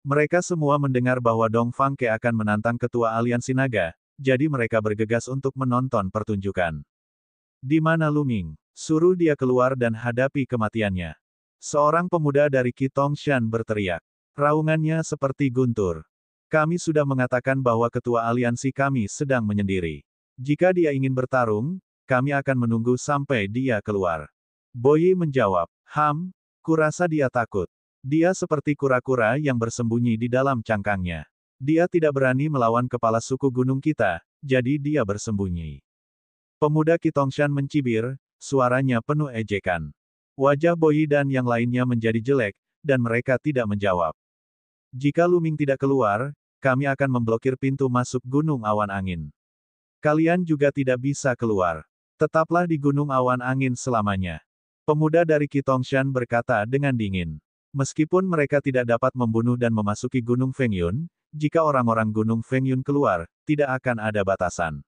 Mereka semua mendengar bahwa Dong Fang Ke akan menantang ketua aliansi naga, jadi mereka bergegas untuk menonton pertunjukan. Di mana Lu Ming? Suruh dia keluar dan hadapi kematiannya. Seorang pemuda dari Kitong Shan berteriak. Raungannya seperti guntur. Kami sudah mengatakan bahwa ketua aliansi kami sedang menyendiri. Jika dia ingin bertarung, kami akan menunggu sampai dia keluar. Boyi menjawab, kurasa dia takut. Dia seperti kura-kura yang bersembunyi di dalam cangkangnya. Dia tidak berani melawan kepala suku gunung kita, jadi dia bersembunyi. Pemuda Kitongshan mencibir, suaranya penuh ejekan. Wajah Boyi dan yang lainnya menjadi jelek, dan mereka tidak menjawab. Jika Luming tidak keluar, kami akan memblokir pintu masuk Gunung Awan Angin. Kalian juga tidak bisa keluar. Tetaplah di Gunung Awan Angin selamanya. Pemuda dari Kitongshan berkata dengan dingin. Meskipun mereka tidak dapat membunuh dan memasuki Gunung Fengyun, jika orang-orang Gunung Fengyun keluar, tidak akan ada batasan.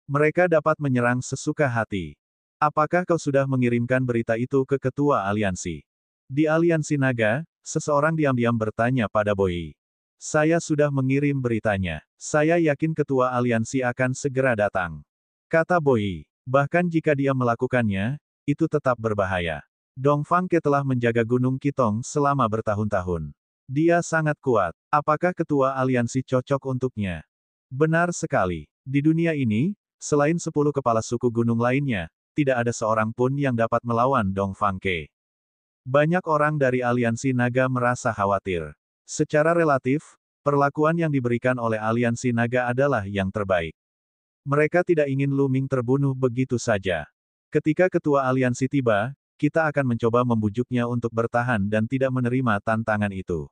Mereka dapat menyerang sesuka hati. Apakah kau sudah mengirimkan berita itu ke Ketua Aliansi? Di Aliansi Naga, seseorang diam-diam bertanya pada Boyi. Saya sudah mengirim beritanya. Saya yakin Ketua Aliansi akan segera datang. Kata Boyi. Bahkan jika dia melakukannya, itu tetap berbahaya. Dong Fangke telah menjaga Gunung Kitong selama bertahun-tahun. Dia sangat kuat. Apakah Ketua Aliansi cocok untuknya? Benar sekali. Di dunia ini, selain 10 kepala suku gunung lainnya, tidak ada seorang pun yang dapat melawan Dong Fangke. Banyak orang dari Aliansi Naga merasa khawatir. Secara relatif, perlakuan yang diberikan oleh Aliansi Naga adalah yang terbaik. Mereka tidak ingin Luming terbunuh begitu saja. Ketika Ketua Aliansi tiba, kita akan mencoba membujuknya untuk bertahan dan tidak menerima tantangan itu.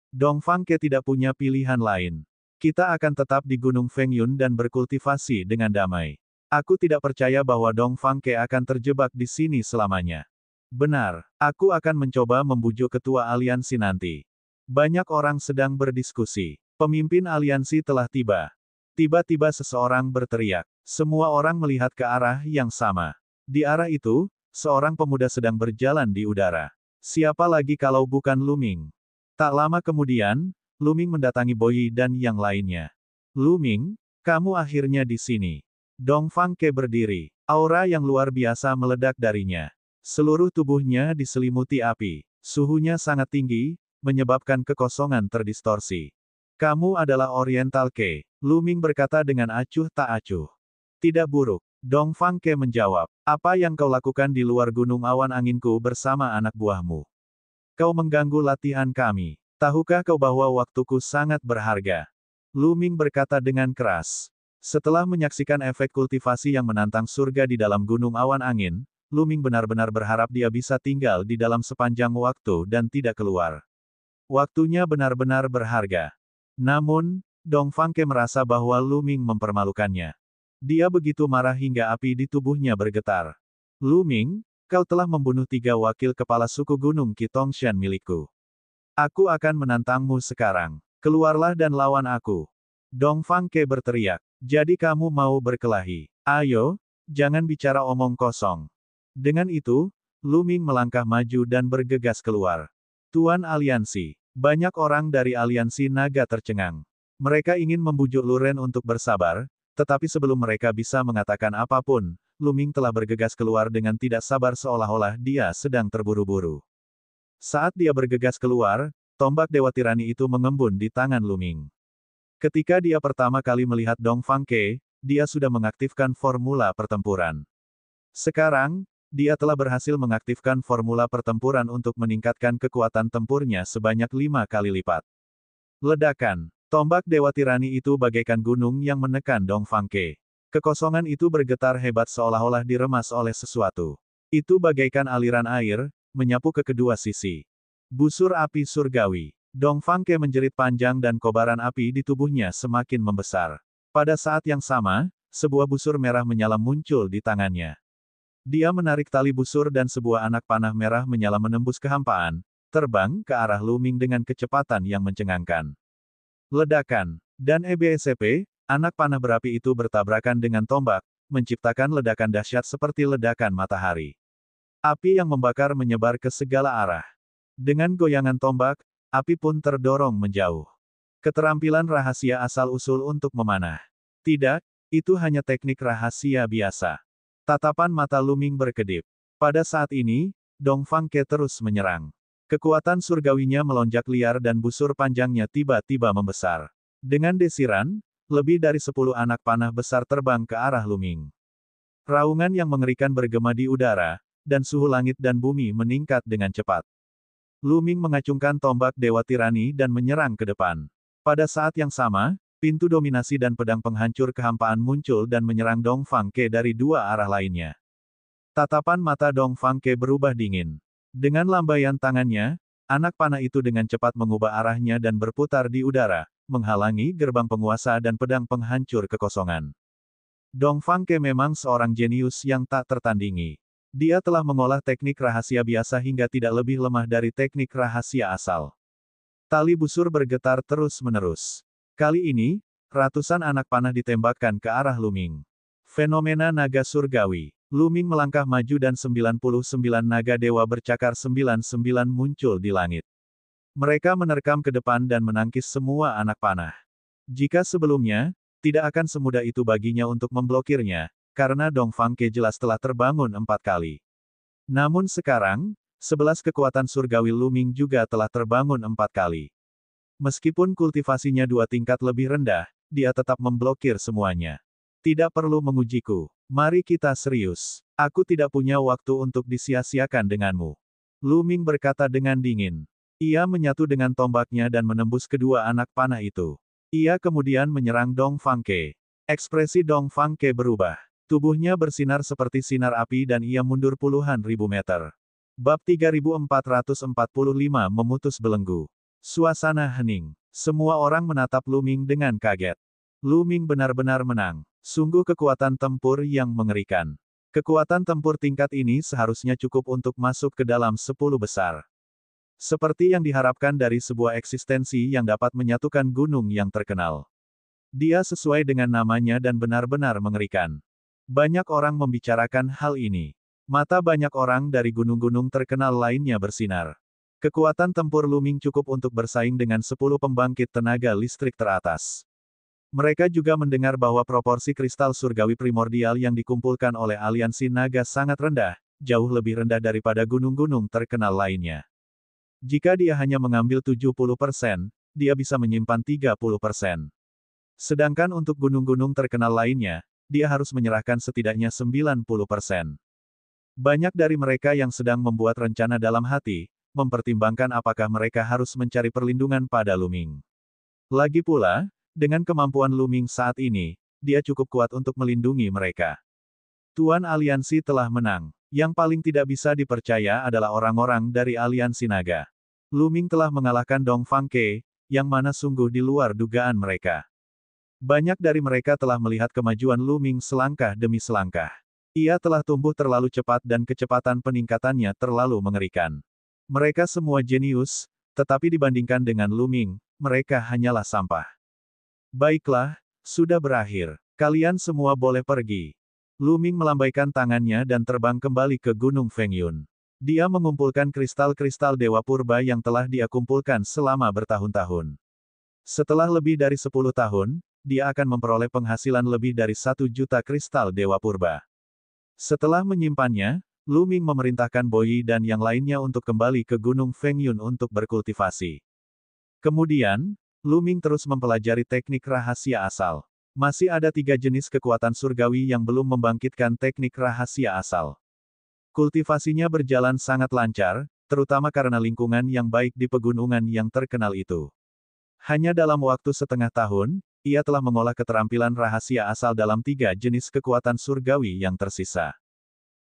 Dong Fangke tidak punya pilihan lain. Kita akan tetap di Gunung Fengyun dan berkultivasi dengan damai. Aku tidak percaya bahwa Dong Fangke akan terjebak di sini selamanya. Benar, aku akan mencoba membujuk Ketua Aliansi nanti. Banyak orang sedang berdiskusi. Pemimpin aliansi telah tiba. Tiba-tiba seseorang berteriak. Semua orang melihat ke arah yang sama. Di arah itu, seorang pemuda sedang berjalan di udara. Siapa lagi kalau bukan Luming? Tak lama kemudian, Luming mendatangi Boyi dan yang lainnya. Luming, kamu akhirnya di sini. Dong Fangke berdiri. Aura yang luar biasa meledak darinya. Seluruh tubuhnya diselimuti api. Suhunya sangat tinggi, menyebabkan kekosongan terdistorsi. Kamu adalah Oriental Ke. Luming berkata dengan acuh tak acuh. Tidak buruk. Dong Fangke menjawab. Apa yang kau lakukan di luar Gunung Awan Anginku bersama anak buahmu? Kau mengganggu latihan kami. Tahukah kau bahwa waktuku sangat berharga? Luming berkata dengan keras. Setelah menyaksikan efek kultivasi yang menantang surga di dalam Gunung Awan Angin, Luming benar-benar berharap dia bisa tinggal di dalam sepanjang waktu dan tidak keluar. Waktunya benar-benar berharga. Namun, Dong Fangke merasa bahwa Luming mempermalukannya. Dia begitu marah hingga api di tubuhnya bergetar. Luming, kau telah membunuh 3 wakil kepala suku Gunung Kitongshan milikku. Aku akan menantangmu sekarang. Keluarlah dan lawan aku. Dong Fangke berteriak. Jadi kamu mau berkelahi? Ayo, jangan bicara omong kosong. Dengan itu, Luming melangkah maju dan bergegas keluar. Tuan Aliansi. Banyak orang dari Aliansi Naga tercengang. Mereka ingin membujuk Luren untuk bersabar, tetapi sebelum mereka bisa mengatakan apapun, Luming telah bergegas keluar dengan tidak sabar seolah-olah dia sedang terburu-buru. Saat dia bergegas keluar, tombak Dewa Tirani itu mengembun di tangan Luming. Ketika dia pertama kali melihat Dong Fangke, dia sudah mengaktifkan formula pertempuran. Sekarang, dia telah berhasil mengaktifkan formula pertempuran untuk meningkatkan kekuatan tempurnya sebanyak 5 kali lipat. Ledakan. Tombak Dewa Tirani itu bagaikan gunung yang menekan Dong Fangke. Kekosongan itu bergetar hebat seolah-olah diremas oleh sesuatu. Itu bagaikan aliran air, menyapu ke kedua sisi. Busur api surgawi. Dong Fangke menjerit panjang dan kobaran api di tubuhnya semakin membesar. Pada saat yang sama, sebuah busur merah menyala muncul di tangannya. Dia menarik tali busur dan sebuah anak panah merah menyala menembus kehampaan, terbang ke arah Luming dengan kecepatan yang mencengangkan. Ledakan. Dan EBSP, anak panah berapi itu bertabrakan dengan tombak, menciptakan ledakan dahsyat seperti ledakan matahari. Api yang membakar menyebar ke segala arah. Dengan goyangan tombak, api pun terdorong menjauh. Keterampilan rahasia asal-usul untuk memanah. Tidak, itu hanya teknik rahasia biasa. Tatapan mata Luming berkedip. Pada saat ini, Dong Fangke terus menyerang. Kekuatan surgawinya melonjak liar dan busur panjangnya tiba-tiba membesar. Dengan desiran, lebih dari 10 anak panah besar terbang ke arah Luming. Raungan yang mengerikan bergema di udara, dan suhu langit dan bumi meningkat dengan cepat. Lu Ming mengacungkan tombak Dewa Tirani dan menyerang ke depan. Pada saat yang sama, pintu dominasi dan pedang penghancur kehampaan muncul dan menyerang Dong Fang Ke dari dua arah lainnya. Tatapan mata Dong Fang Ke berubah dingin. Dengan lambaian tangannya, anak panah itu dengan cepat mengubah arahnya dan berputar di udara, menghalangi gerbang penguasa dan pedang penghancur kekosongan. Dong Fang Ke memang seorang jenius yang tak tertandingi. Dia telah mengolah teknik rahasia biasa hingga tidak lebih lemah dari teknik rahasia asal. Tali busur bergetar terus-menerus. Kali ini, ratusan anak panah ditembakkan ke arah Lu Ming. Fenomena naga surgawi. Lu Ming melangkah maju dan 99 naga dewa bercakar 99 muncul di langit. Mereka menerkam ke depan dan menangkis semua anak panah. Jika sebelumnya, tidak akan semudah itu baginya untuk memblokirnya, karena Dong Fang Ke jelas telah terbangun 4 kali. Namun sekarang, 11 kekuatan surgawi Lu Ming juga telah terbangun 4 kali. Meskipun kultivasinya 2 tingkat lebih rendah, dia tetap memblokir semuanya. Tidak perlu mengujiku. Mari kita serius. Aku tidak punya waktu untuk disia-siakan denganmu. Lu Ming berkata dengan dingin. Ia menyatu dengan tombaknya dan menembus kedua anak panah itu. Ia kemudian menyerang Dong Fang Ke. Ekspresi Dong Fang Ke berubah. Tubuhnya bersinar seperti sinar api dan ia mundur puluhan ribu meter. Bab 3445 memutus belenggu. Suasana hening. Semua orang menatap Lu Ming dengan kaget. Lu Ming benar-benar menang. Sungguh kekuatan tempur yang mengerikan. Kekuatan tempur tingkat ini seharusnya cukup untuk masuk ke dalam 10 besar. Seperti yang diharapkan dari sebuah eksistensi yang dapat menyatukan gunung yang terkenal. Dia sesuai dengan namanya dan benar-benar mengerikan. Banyak orang membicarakan hal ini. Mata banyak orang dari gunung-gunung terkenal lainnya bersinar. Kekuatan tempur Lu Ming cukup untuk bersaing dengan 10 pembangkit tenaga listrik teratas. Mereka juga mendengar bahwa proporsi kristal surgawi primordial yang dikumpulkan oleh aliansi naga sangat rendah, jauh lebih rendah daripada gunung-gunung terkenal lainnya. Jika dia hanya mengambil 70%, dia bisa menyimpan 30%. Sedangkan untuk gunung-gunung terkenal lainnya, dia harus menyerahkan setidaknya 90%. Banyak dari mereka yang sedang membuat rencana dalam hati, mempertimbangkan apakah mereka harus mencari perlindungan pada Lu Ming. Lagi pula, dengan kemampuan Lu Ming saat ini, dia cukup kuat untuk melindungi mereka. Tuan Aliansi telah menang. Yang paling tidak bisa dipercaya adalah orang-orang dari Aliansi Naga. Lu Ming telah mengalahkan Dong Fang Ke, yang mana sungguh di luar dugaan mereka. Banyak dari mereka telah melihat kemajuan Lu Ming selangkah demi selangkah. Ia telah tumbuh terlalu cepat dan kecepatan peningkatannya terlalu mengerikan. Mereka semua jenius, tetapi dibandingkan dengan Lu Ming, mereka hanyalah sampah. Baiklah, sudah berakhir. Kalian semua boleh pergi. Lu Ming melambaikan tangannya dan terbang kembali ke Gunung Fengyun. Dia mengumpulkan kristal-kristal Dewa Purba yang telah dia kumpulkan selama bertahun-tahun. Setelah lebih dari 10 tahun, dia akan memperoleh penghasilan lebih dari 1 juta kristal Dewa Purba. Setelah menyimpannya, Lu Ming memerintahkan Bo Yi dan yang lainnya untuk kembali ke Gunung Fengyun untuk berkultivasi. Kemudian, Lu Ming terus mempelajari teknik rahasia asal. Masih ada 3 jenis kekuatan surgawi yang belum membangkitkan teknik rahasia asal. Kultivasinya berjalan sangat lancar, terutama karena lingkungan yang baik di pegunungan yang terkenal itu. Hanya dalam waktu setengah tahun, ia telah mengolah keterampilan rahasia asal dalam 3 jenis kekuatan surgawi yang tersisa.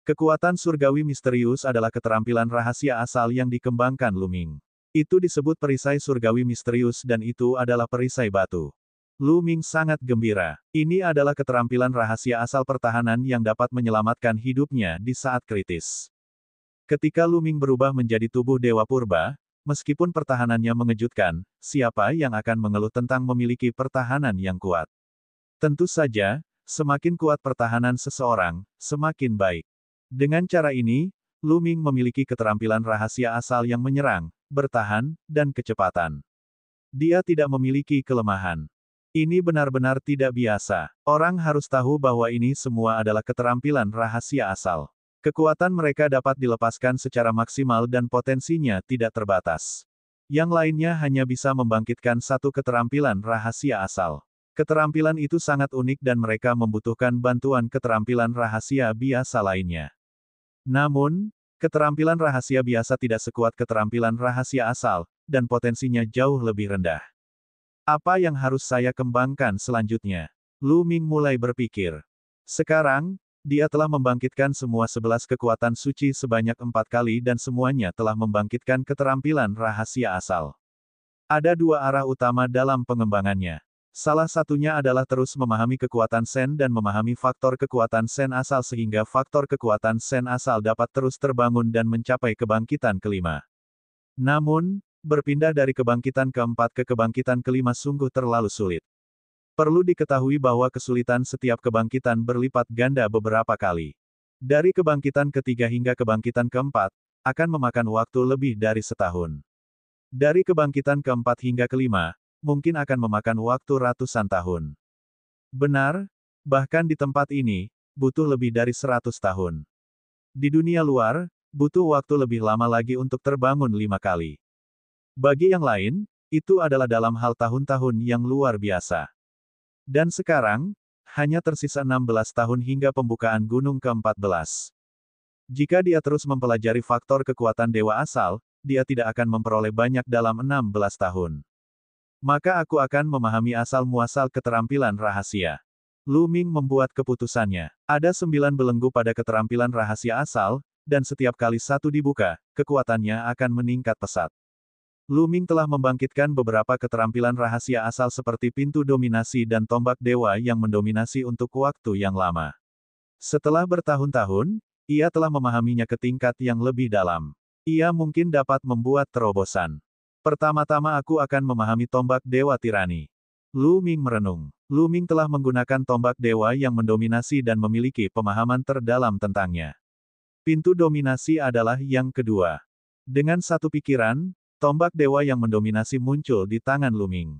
Kekuatan surgawi misterius adalah keterampilan rahasia asal yang dikembangkan Lu Ming. Itu disebut perisai surgawi misterius dan itu adalah perisai batu. Lu Ming sangat gembira. Ini adalah keterampilan rahasia asal pertahanan yang dapat menyelamatkan hidupnya di saat kritis. Ketika Lu Ming berubah menjadi tubuh Dewa Purba, meskipun pertahanannya mengejutkan, siapa yang akan mengeluh tentang memiliki pertahanan yang kuat? Tentu saja, semakin kuat pertahanan seseorang, semakin baik. Dengan cara ini, Lu Ming memiliki keterampilan rahasia asal yang menyerang, bertahan, dan kecepatan. Dia tidak memiliki kelemahan. Ini benar-benar tidak biasa. Orang harus tahu bahwa ini semua adalah keterampilan rahasia asal. Kekuatan mereka dapat dilepaskan secara maksimal dan potensinya tidak terbatas. Yang lainnya hanya bisa membangkitkan satu keterampilan rahasia asal. Keterampilan itu sangat unik dan mereka membutuhkan bantuan keterampilan rahasia biasa lainnya. Namun, keterampilan rahasia biasa tidak sekuat keterampilan rahasia asal, dan potensinya jauh lebih rendah. Apa yang harus saya kembangkan selanjutnya? Lu Ming mulai berpikir. Sekarang, dia telah membangkitkan semua 11 kekuatan suci sebanyak 4 kali dan semuanya telah membangkitkan keterampilan rahasia asal. Ada dua arah utama dalam pengembangannya. Salah satunya adalah terus memahami kekuatan Sen dan memahami faktor kekuatan Sen asal sehingga faktor kekuatan Sen asal dapat terus terbangun dan mencapai kebangkitan kelima. Namun, berpindah dari kebangkitan keempat ke kebangkitan kelima sungguh terlalu sulit. Perlu diketahui bahwa kesulitan setiap kebangkitan berlipat ganda beberapa kali. Dari kebangkitan ketiga hingga kebangkitan keempat, akan memakan waktu lebih dari setahun. Dari kebangkitan keempat hingga kelima, mungkin akan memakan waktu ratusan tahun. Benar, bahkan di tempat ini, butuh lebih dari 100 tahun. Di dunia luar, butuh waktu lebih lama lagi untuk terbangun 5 kali. Bagi yang lain, itu adalah dalam hal tahun-tahun yang luar biasa. Dan sekarang, hanya tersisa 16 tahun hingga pembukaan gunung ke-14. Jika dia terus mempelajari faktor kekuatan dewa asal, dia tidak akan memperoleh banyak dalam 16 tahun. Maka aku akan memahami asal-muasal keterampilan rahasia. Lu Ming membuat keputusannya. Ada 9 belenggu pada keterampilan rahasia asal, dan setiap kali satu dibuka, kekuatannya akan meningkat pesat. Lu Ming telah membangkitkan beberapa keterampilan rahasia asal seperti pintu dominasi dan tombak dewa yang mendominasi untuk waktu yang lama. Setelah bertahun-tahun, ia telah memahaminya ke tingkat yang lebih dalam. Ia mungkin dapat membuat terobosan. Pertama-tama aku akan memahami tombak dewa tirani. Lu Ming merenung. Lu Ming telah menggunakan tombak dewa yang mendominasi dan memiliki pemahaman terdalam tentangnya. Pintu dominasi adalah yang kedua. Dengan satu pikiran, tombak dewa yang mendominasi muncul di tangan Lu Ming.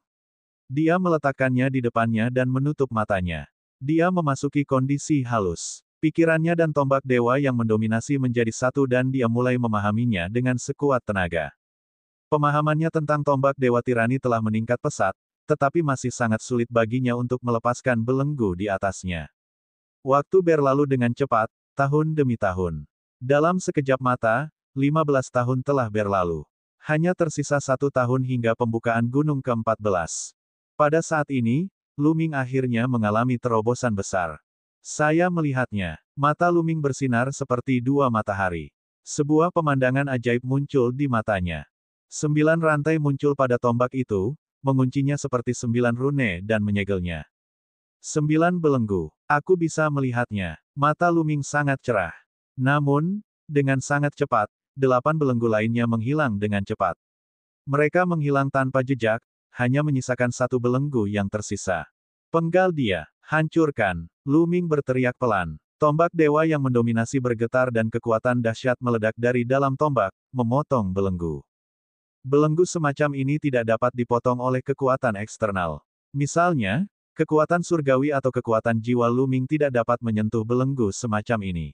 Dia meletakkannya di depannya dan menutup matanya. Dia memasuki kondisi halus. Pikirannya dan tombak dewa yang mendominasi menjadi satu dan dia mulai memahaminya dengan sekuat tenaga. Pemahamannya tentang tombak dewa tirani telah meningkat pesat, tetapi masih sangat sulit baginya untuk melepaskan belenggu di atasnya. Waktu berlalu dengan cepat, tahun demi tahun. Dalam sekejap mata, 15 tahun telah berlalu. Hanya tersisa 1 tahun hingga pembukaan gunung ke-14. Pada saat ini, Lu Ming akhirnya mengalami terobosan besar. Saya melihatnya. Mata Lu Ming bersinar seperti dua matahari. Sebuah pemandangan ajaib muncul di matanya. 9 rantai muncul pada tombak itu, menguncinya seperti 9 rune dan menyegelnya. 9 belenggu. Aku bisa melihatnya. Mata Lu Ming sangat cerah. Namun, dengan sangat cepat, 8 belenggu lainnya menghilang dengan cepat. Mereka menghilang tanpa jejak, hanya menyisakan 1 belenggu yang tersisa. Penggal dia, hancurkan. Lu Ming berteriak pelan. Tombak dewa yang mendominasi bergetar dan kekuatan dahsyat meledak dari dalam tombak, memotong belenggu. Belenggu semacam ini tidak dapat dipotong oleh kekuatan eksternal. Misalnya, kekuatan surgawi atau kekuatan jiwa Lu Ming tidak dapat menyentuh belenggu semacam ini.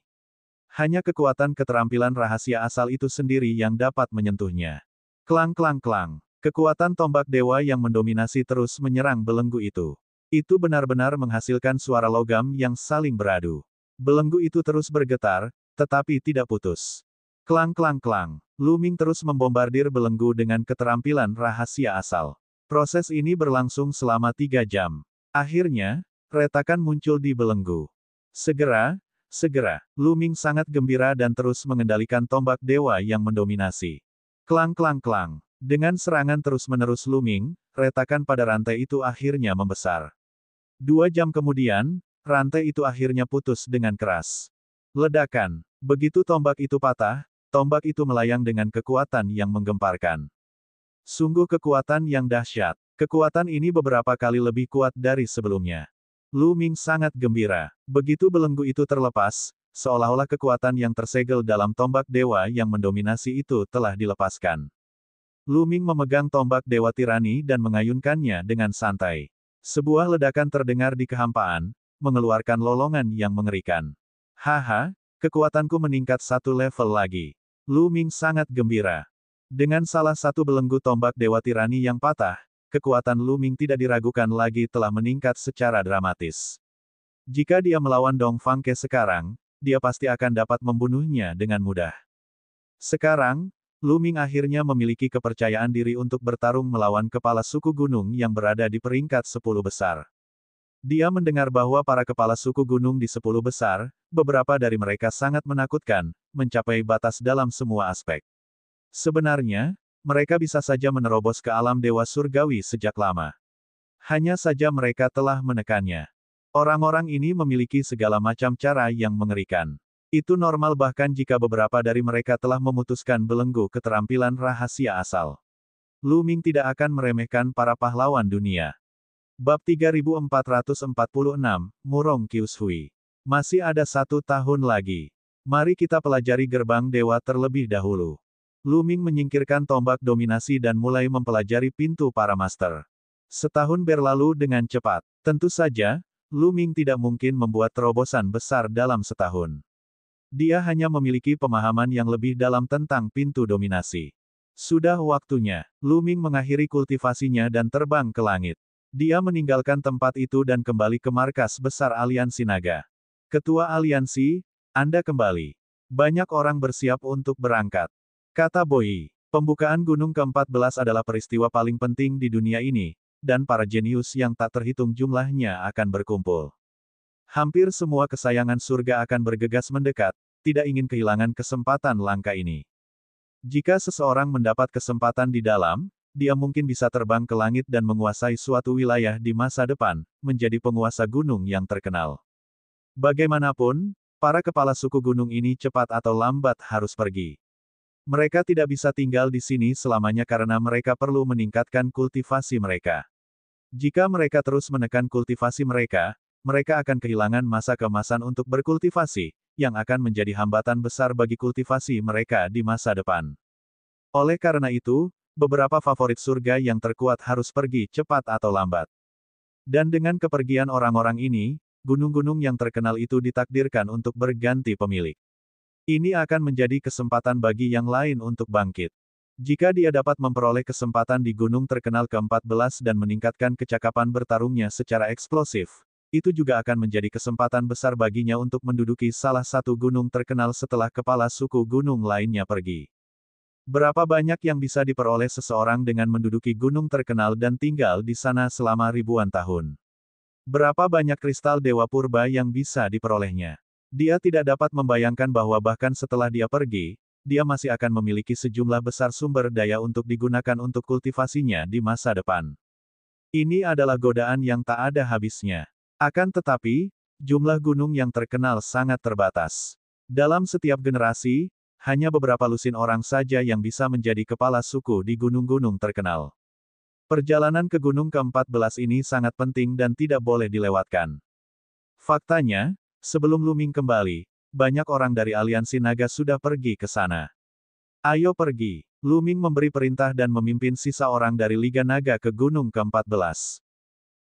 Hanya kekuatan keterampilan rahasia asal itu sendiri yang dapat menyentuhnya. Klang klang klang. Kekuatan tombak dewa yang mendominasi terus menyerang belenggu itu. Itu benar-benar menghasilkan suara logam yang saling beradu. Belenggu itu terus bergetar, tetapi tidak putus. Klang klang klang. Lu Ming terus membombardir belenggu dengan keterampilan rahasia asal. Proses ini berlangsung selama 3 jam. Akhirnya, retakan muncul di belenggu. Segera, Lu Ming sangat gembira dan terus mengendalikan tombak dewa yang mendominasi. Klang klang klang. Dengan serangan terus-menerus Lu Ming, retakan pada rantai itu akhirnya membesar. 2 jam kemudian, rantai itu akhirnya putus dengan keras. Ledakan. Begitu tombak itu patah, tombak itu melayang dengan kekuatan yang menggemparkan. Sungguh kekuatan yang dahsyat. Kekuatan ini beberapa kali lebih kuat dari sebelumnya. Lu Ming sangat gembira. Begitu belenggu itu terlepas, seolah-olah kekuatan yang tersegel dalam tombak dewa yang mendominasi itu telah dilepaskan. Lu Ming memegang tombak dewa tirani dan mengayunkannya dengan santai. Sebuah ledakan terdengar di kehampaan, mengeluarkan lolongan yang mengerikan. Haha, kekuatanku meningkat 1 level lagi. Lu Ming sangat gembira. Dengan salah satu belenggu tombak dewa tirani yang patah, kekuatan Lu Ming tidak diragukan lagi telah meningkat secara dramatis. Jika dia melawan Dong Fangke sekarang, dia pasti akan dapat membunuhnya dengan mudah. Sekarang, Lu Ming akhirnya memiliki kepercayaan diri untuk bertarung melawan kepala suku gunung yang berada di peringkat 10 besar. Dia mendengar bahwa para kepala suku gunung di 10 besar, beberapa dari mereka sangat menakutkan, mencapai batas dalam semua aspek. Sebenarnya, mereka bisa saja menerobos ke alam dewa surgawi sejak lama. Hanya saja mereka telah menekannya. Orang-orang ini memiliki segala macam cara yang mengerikan. Itu normal bahkan jika beberapa dari mereka telah memutuskan belenggu keterampilan rahasia asal. Lu Ming tidak akan meremehkan para pahlawan dunia. Bab 3446, Murong Kyushui. Masih ada 1 tahun lagi. Mari kita pelajari gerbang dewa terlebih dahulu. Lu Ming menyingkirkan tombak dominasi dan mulai mempelajari pintu para master. Setahun berlalu dengan cepat. Tentu saja, Lu Ming tidak mungkin membuat terobosan besar dalam setahun. Dia hanya memiliki pemahaman yang lebih dalam tentang pintu dominasi. Sudah waktunya, Lu Ming mengakhiri kultivasinya dan terbang ke langit. Dia meninggalkan tempat itu dan kembali ke markas besar Aliansi Naga. Ketua Aliansi, Anda kembali. Banyak orang bersiap untuk berangkat. Kata Boyi, pembukaan gunung ke-14 adalah peristiwa paling penting di dunia ini, dan para jenius yang tak terhitung jumlahnya akan berkumpul. Hampir semua kesayangan surga akan bergegas mendekat, tidak ingin kehilangan kesempatan langka ini. Jika seseorang mendapat kesempatan di dalam, dia mungkin bisa terbang ke langit dan menguasai suatu wilayah di masa depan, menjadi penguasa gunung yang terkenal. Bagaimanapun, para kepala suku gunung ini cepat atau lambat harus pergi. Mereka tidak bisa tinggal di sini selamanya karena mereka perlu meningkatkan kultivasi mereka. Jika mereka terus menekan kultivasi mereka akan kehilangan masa keemasan untuk berkultivasi, yang akan menjadi hambatan besar bagi kultivasi mereka di masa depan. Oleh karena itu, beberapa favorit surga yang terkuat harus pergi cepat atau lambat. Dan dengan kepergian orang-orang ini, gunung-gunung yang terkenal itu ditakdirkan untuk berganti pemilik. Ini akan menjadi kesempatan bagi yang lain untuk bangkit. Jika dia dapat memperoleh kesempatan di gunung terkenal ke-14 dan meningkatkan kecakapan bertarungnya secara eksplosif, itu juga akan menjadi kesempatan besar baginya untuk menduduki salah satu gunung terkenal setelah kepala suku gunung lainnya pergi. Berapa banyak yang bisa diperoleh seseorang dengan menduduki gunung terkenal dan tinggal di sana selama ribuan tahun? Berapa banyak kristal Dewa Purba yang bisa diperolehnya? Dia tidak dapat membayangkan bahwa bahkan setelah dia pergi, dia masih akan memiliki sejumlah besar sumber daya untuk digunakan untuk kultivasinya di masa depan. Ini adalah godaan yang tak ada habisnya. Akan tetapi, jumlah gunung yang terkenal sangat terbatas. Dalam setiap generasi, hanya beberapa lusin orang saja yang bisa menjadi kepala suku di gunung-gunung terkenal. Perjalanan ke gunung ke-14 ini sangat penting dan tidak boleh dilewatkan. Faktanya, sebelum Lu Ming kembali, banyak orang dari Aliansi Naga sudah pergi ke sana. Ayo pergi. Lu Ming memberi perintah dan memimpin sisa orang dari Liga Naga ke gunung ke-14.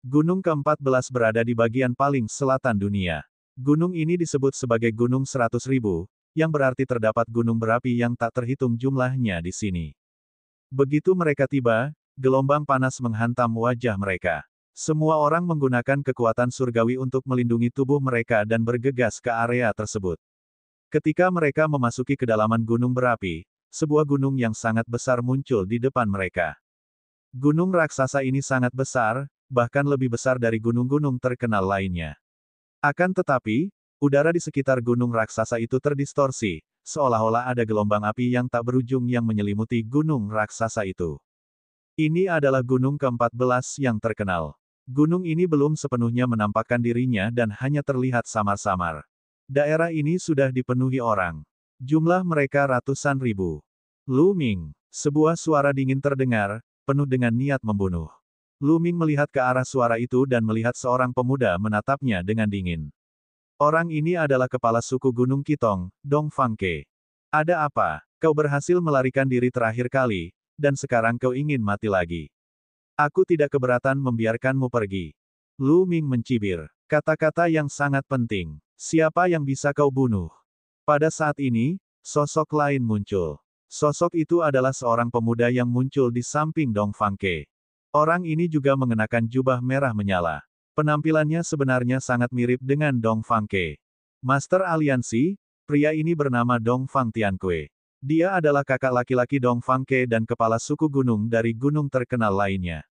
Gunung ke-14 berada di bagian paling selatan dunia. Gunung ini disebut sebagai Gunung 100.000, yang berarti terdapat gunung berapi yang tak terhitung jumlahnya di sini. Begitu mereka tiba, gelombang panas menghantam wajah mereka. Semua orang menggunakan kekuatan surgawi untuk melindungi tubuh mereka dan bergegas ke area tersebut. Ketika mereka memasuki kedalaman gunung berapi, sebuah gunung yang sangat besar muncul di depan mereka. Gunung raksasa ini sangat besar, bahkan lebih besar dari gunung-gunung terkenal lainnya. Akan tetapi, udara di sekitar gunung raksasa itu terdistorsi, seolah-olah ada gelombang api yang tak berujung yang menyelimuti gunung raksasa itu. Ini adalah gunung ke-14 yang terkenal. Gunung ini belum sepenuhnya menampakkan dirinya dan hanya terlihat samar-samar. Daerah ini sudah dipenuhi orang. Jumlah mereka ratusan ribu. Lu Ming, sebuah suara dingin terdengar, penuh dengan niat membunuh. Lu Ming melihat ke arah suara itu dan melihat seorang pemuda menatapnya dengan dingin. Orang ini adalah kepala suku Gunung Kitong, Dong Fangke. Ada apa? Kau berhasil melarikan diri terakhir kali, dan sekarang kau ingin mati lagi. Aku tidak keberatan membiarkanmu pergi. Lu Ming mencibir. Kata-kata yang sangat penting. Siapa yang bisa kau bunuh? Pada saat ini, sosok lain muncul. Sosok itu adalah seorang pemuda yang muncul di samping Dong Fangke. Orang ini juga mengenakan jubah merah menyala. Penampilannya sebenarnya sangat mirip dengan Dong Fangke. Master Aliansi, pria ini bernama Dongfang Tianque. Dia adalah kakak laki-laki Dongfang Ke dan kepala suku gunung dari gunung terkenal lainnya.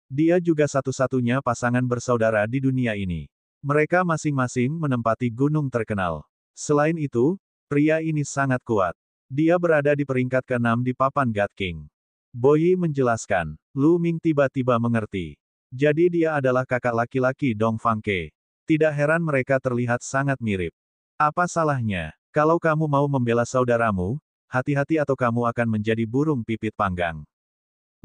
Dia juga satu-satunya pasangan bersaudara di dunia ini. Mereka masing-masing menempati gunung terkenal. Selain itu, pria ini sangat kuat. Dia berada di peringkat ke-6 di papan God King. Boyi menjelaskan. Lu Ming tiba-tiba mengerti. Jadi dia adalah kakak laki-laki Dongfang Ke. Tidak heran mereka terlihat sangat mirip. Apa salahnya? Kalau kamu mau membela saudaramu, hati-hati atau kamu akan menjadi burung pipit panggang.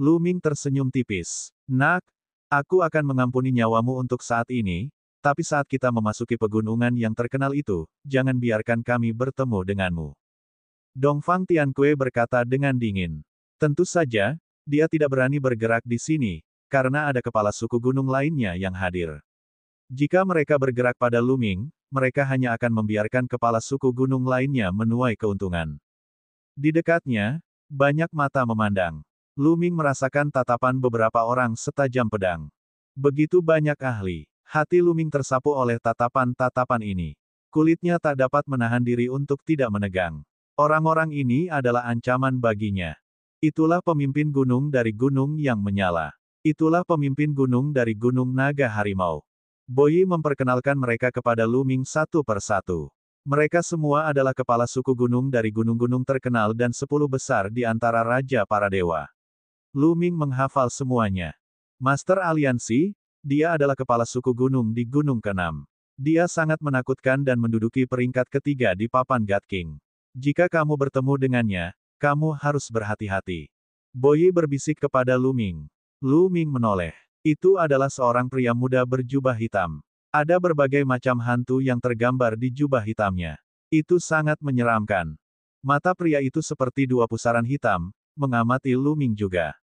Lu Ming tersenyum tipis. Nak, aku akan mengampuni nyawamu untuk saat ini, tapi saat kita memasuki pegunungan yang terkenal itu, jangan biarkan kami bertemu denganmu. Dongfang Tianque berkata dengan dingin. Tentu saja, dia tidak berani bergerak di sini, karena ada kepala suku gunung lainnya yang hadir. Jika mereka bergerak pada Lu Ming, mereka hanya akan membiarkan kepala suku gunung lainnya menuai keuntungan. Di dekatnya, banyak mata memandang. Lu Ming merasakan tatapan beberapa orang setajam pedang. Begitu banyak ahli. Hati Lu Ming tersapu oleh tatapan-tatapan ini. Kulitnya tak dapat menahan diri untuk tidak menegang. Orang-orang ini adalah ancaman baginya. Itulah pemimpin gunung dari gunung yang menyala. Itulah pemimpin gunung dari gunung naga harimau. Boyi memperkenalkan mereka kepada Lu Ming satu persatu. Mereka semua adalah kepala suku gunung dari gunung-gunung terkenal dan 10 besar di antara raja para dewa. Lu Ming menghafal semuanya. Master Aliansi, dia adalah kepala suku gunung di gunung ke-6. Dia sangat menakutkan dan menduduki peringkat ketiga di papan God King. Jika kamu bertemu dengannya, kamu harus berhati-hati. Boyi berbisik kepada Lu Ming. Lu Ming menoleh. Itu adalah seorang pria muda berjubah hitam. Ada berbagai macam hantu yang tergambar di jubah hitamnya. Itu sangat menyeramkan. Mata pria itu seperti dua pusaran hitam, mengamati Lu Ming juga.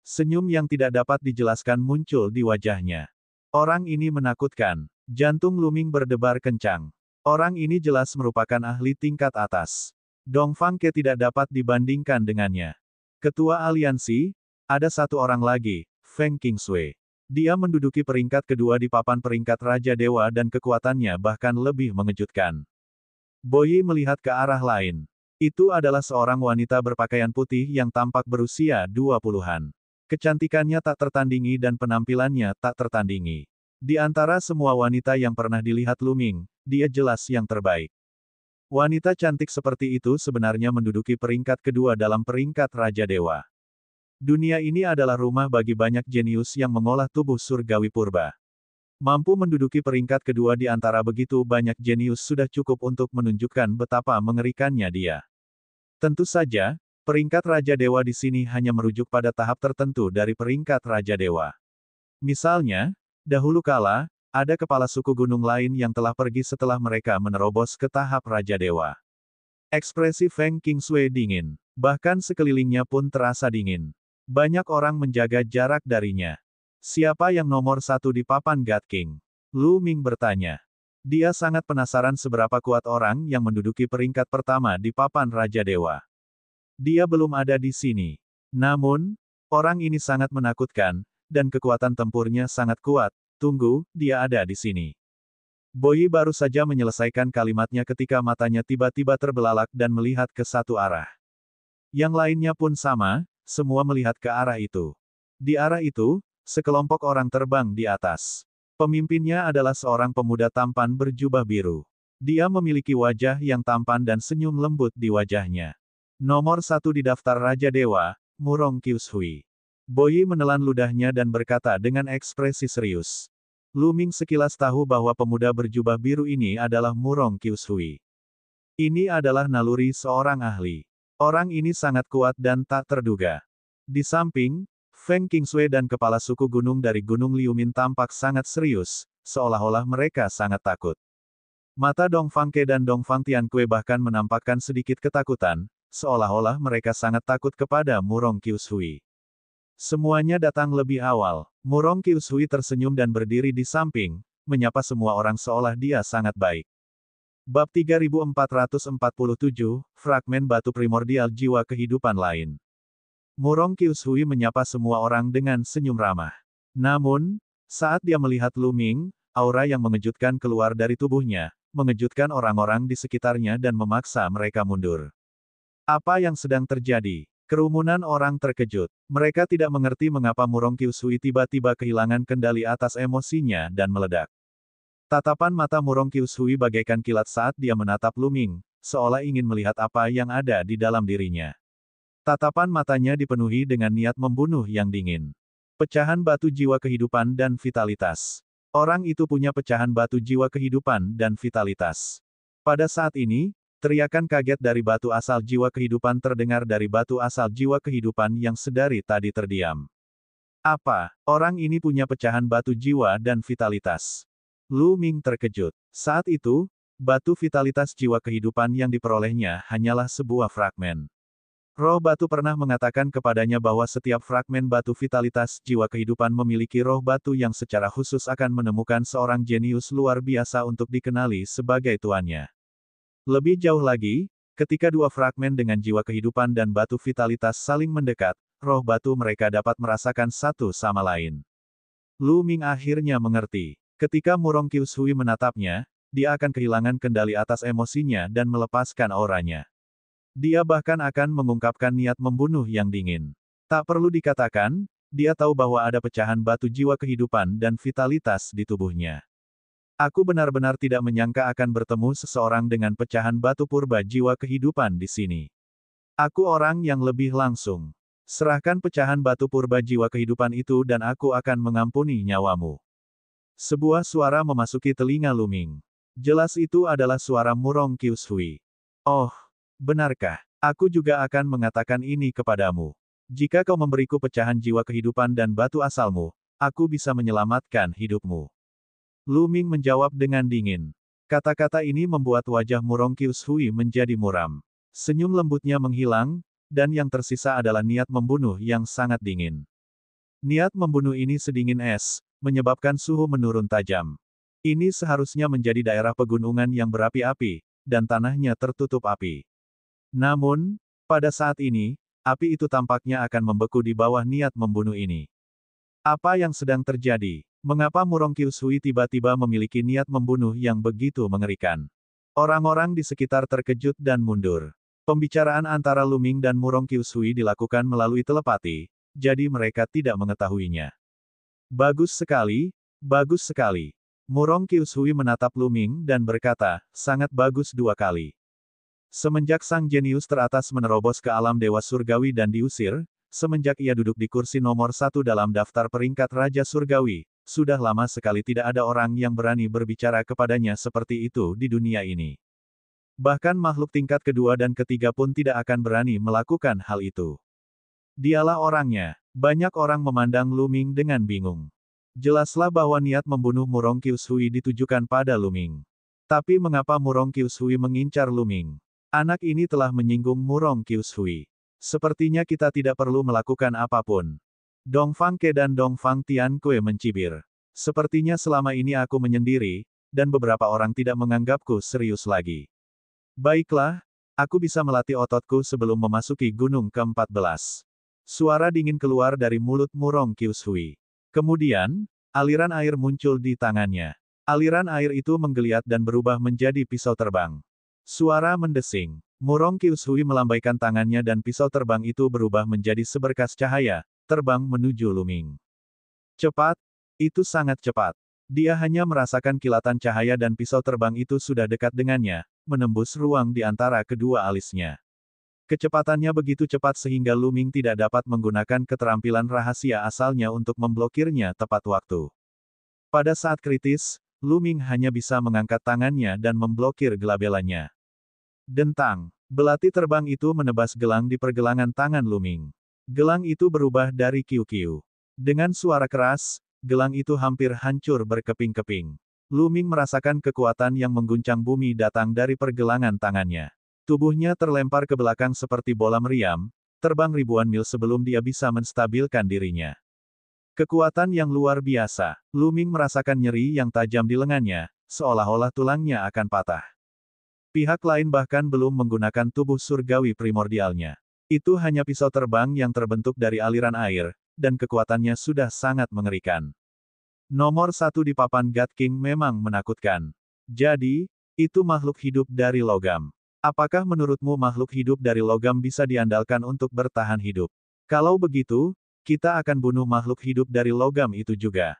Senyum yang tidak dapat dijelaskan muncul di wajahnya. Orang ini menakutkan. Jantung Lu Ming berdebar kencang. Orang ini jelas merupakan ahli tingkat atas. Dongfang Ke tidak dapat dibandingkan dengannya. Ketua Aliansi, ada satu orang lagi, Feng Qingshui. Dia menduduki peringkat kedua di papan peringkat Raja Dewa dan kekuatannya bahkan lebih mengejutkan. Boyi melihat ke arah lain. Itu adalah seorang wanita berpakaian putih yang tampak berusia 20-an. Kecantikannya tak tertandingi dan penampilannya tak tertandingi. Di antara semua wanita yang pernah dilihat Lu Ming, dia jelas yang terbaik. Wanita cantik seperti itu sebenarnya menduduki peringkat kedua dalam peringkat Raja Dewa. Dunia ini adalah rumah bagi banyak jenius yang mengolah tubuh surgawi purba. Mampu menduduki peringkat kedua di antara begitu banyak jenius sudah cukup untuk menunjukkan betapa mengerikannya dia. Tentu saja, peringkat Raja Dewa di sini hanya merujuk pada tahap tertentu dari peringkat Raja Dewa. Misalnya, dahulu kala, ada kepala suku gunung lain yang telah pergi setelah mereka menerobos ke tahap Raja Dewa. Ekspresi Feng Qingshui dingin. Bahkan sekelilingnya pun terasa dingin. Banyak orang menjaga jarak darinya. Siapa yang nomor satu di papan God King? Lu Ming bertanya. Dia sangat penasaran seberapa kuat orang yang menduduki peringkat pertama di papan Raja Dewa. Dia belum ada di sini. Namun, orang ini sangat menakutkan, dan kekuatan tempurnya sangat kuat. Tunggu, dia ada di sini. Boyi baru saja menyelesaikan kalimatnya ketika matanya tiba-tiba terbelalak dan melihat ke satu arah. Yang lainnya pun sama. Semua melihat ke arah itu. Di arah itu, sekelompok orang terbang di atas. Pemimpinnya adalah seorang pemuda tampan berjubah biru. Dia memiliki wajah yang tampan dan senyum lembut di wajahnya. Nomor satu di daftar Raja Dewa, Murong Qiushui. Boyi menelan ludahnya dan berkata dengan ekspresi serius. Lu Ming sekilas tahu bahwa pemuda berjubah biru ini adalah Murong Qiushui. Ini adalah naluri seorang ahli. Orang ini sangat kuat dan tak terduga. Di samping, Feng Qingshui dan kepala suku gunung dari Gunung Liumin tampak sangat serius, seolah-olah mereka sangat takut. Mata Dongfang Ke dan Dongfang Tianque bahkan menampakkan sedikit ketakutan, seolah-olah mereka sangat takut kepada Murong Qiushui. Semuanya datang lebih awal. Murong Qiushui tersenyum dan berdiri di samping, menyapa semua orang seolah dia sangat baik. Bab 3447, Fragmen Batu Primordial Jiwa Kehidupan Lain. Murong Qiushui menyapa semua orang dengan senyum ramah. Namun, saat dia melihat Lu Ming, aura yang mengejutkan keluar dari tubuhnya, mengejutkan orang-orang di sekitarnya dan memaksa mereka mundur. Apa yang sedang terjadi? Kerumunan orang terkejut. Mereka tidak mengerti mengapa Murong Kyushui tiba-tiba kehilangan kendali atas emosinya dan meledak. Tatapan mata Murong Kyushui bagaikan kilat saat dia menatap Lu Ming, seolah ingin melihat apa yang ada di dalam dirinya. Tatapan matanya dipenuhi dengan niat membunuh yang dingin. Pecahan batu jiwa kehidupan dan vitalitas. Orang itu punya pecahan batu jiwa kehidupan dan vitalitas. Pada saat ini, teriakan kaget dari batu asal jiwa kehidupan terdengar dari batu asal jiwa kehidupan yang sedari tadi terdiam. Apa? Orang ini punya pecahan batu jiwa dan vitalitas. Lu Ming terkejut. Saat itu, batu vitalitas jiwa kehidupan yang diperolehnya hanyalah sebuah fragmen. Roh batu pernah mengatakan kepadanya bahwa setiap fragmen batu vitalitas jiwa kehidupan memiliki roh batu yang secara khusus akan menemukan seorang jenius luar biasa untuk dikenali sebagai tuannya. Lebih jauh lagi, ketika dua fragmen dengan jiwa kehidupan dan batu vitalitas saling mendekat, roh batu mereka dapat merasakan satu sama lain. Lu Ming akhirnya mengerti. Ketika Murong Kyushui menatapnya, dia akan kehilangan kendali atas emosinya dan melepaskan auranya. Dia bahkan akan mengungkapkan niat membunuh yang dingin. Tak perlu dikatakan, dia tahu bahwa ada pecahan batu jiwa kehidupan dan vitalitas di tubuhnya. Aku benar-benar tidak menyangka akan bertemu seseorang dengan pecahan batu purba jiwa kehidupan di sini. Aku orang yang lebih langsung. Serahkan pecahan batu purba jiwa kehidupan itu dan aku akan mengampuni nyawamu. Sebuah suara memasuki telinga Lu Ming. Jelas itu adalah suara Murong Kyushui. Oh, benarkah? Aku juga akan mengatakan ini kepadamu. Jika kau memberiku pecahan jiwa kehidupan dan batu asalmu, aku bisa menyelamatkan hidupmu. Lu Ming menjawab dengan dingin. Kata-kata ini membuat wajah Murong Kyushui menjadi muram. Senyum lembutnya menghilang, dan yang tersisa adalah niat membunuh yang sangat dingin. Niat membunuh ini sedingin es, menyebabkan suhu menurun tajam. Ini seharusnya menjadi daerah pegunungan yang berapi-api, dan tanahnya tertutup api. Namun, pada saat ini, api itu tampaknya akan membeku di bawah niat membunuh ini. Apa yang sedang terjadi? Mengapa Murong Kyushui tiba-tiba memiliki niat membunuh yang begitu mengerikan? Orang-orang di sekitar terkejut dan mundur. Pembicaraan antara Lu Ming dan Murong Kyushui dilakukan melalui telepati, jadi mereka tidak mengetahuinya. Bagus sekali, bagus sekali. Murong Kyushui menatap Lu Ming dan berkata, sangat bagus dua kali. Semenjak sang jenius teratas menerobos ke alam dewa surgawi dan diusir, semenjak ia duduk di kursi nomor 1 dalam daftar peringkat Raja Surgawi, sudah lama sekali tidak ada orang yang berani berbicara kepadanya seperti itu di dunia ini. Bahkan makhluk tingkat kedua dan ketiga pun tidak akan berani melakukan hal itu. Dialah orangnya. Banyak orang memandang Lu Ming dengan bingung. Jelaslah bahwa niat membunuh Murong Kyushui ditujukan pada Lu Ming. Tapi mengapa Murong Kyushui mengincar Lu Ming? Anak ini telah menyinggung Murong Kyushui. Sepertinya kita tidak perlu melakukan apapun. Dongfang Ke dan Dongfang Tiankue mencibir. Sepertinya selama ini aku menyendiri, dan beberapa orang tidak menganggapku serius lagi. Baiklah, aku bisa melatih ototku sebelum memasuki gunung ke-14. Suara dingin keluar dari mulut Murong Kyushui. Kemudian, aliran air muncul di tangannya. Aliran air itu menggeliat dan berubah menjadi pisau terbang. Suara mendesing. Murong Kyushui melambaikan tangannya dan pisau terbang itu berubah menjadi seberkas cahaya, terbang menuju Lu Ming. Cepat, itu sangat cepat. Dia hanya merasakan kilatan cahaya dan pisau terbang itu sudah dekat dengannya, menembus ruang di antara kedua alisnya. Kecepatannya begitu cepat sehingga Lu Ming tidak dapat menggunakan keterampilan rahasia asalnya untuk memblokirnya tepat waktu. Pada saat kritis, Lu Ming hanya bisa mengangkat tangannya dan memblokir gelabelannya. Dentang. Belati terbang itu menebas gelang di pergelangan tangan Lu Ming. Gelang itu berubah dari kiu-kiu. Dengan suara keras, gelang itu hampir hancur berkeping-keping. Lu Ming merasakan kekuatan yang mengguncang bumi datang dari pergelangan tangannya. Tubuhnya terlempar ke belakang seperti bola meriam, terbang ribuan mil sebelum dia bisa menstabilkan dirinya. Kekuatan yang luar biasa. Lu Ming merasakan nyeri yang tajam di lengannya, seolah-olah tulangnya akan patah. Pihak lain bahkan belum menggunakan tubuh surgawi primordialnya. Itu hanya pisau terbang yang terbentuk dari aliran air, dan kekuatannya sudah sangat mengerikan. Nomor 1 di papan God King memang menakutkan. Jadi, Itu makhluk hidup dari logam. Apakah menurutmu makhluk hidup dari logam bisa diandalkan untuk bertahan hidup? Kalau begitu, kita akan bunuh makhluk hidup dari logam itu juga.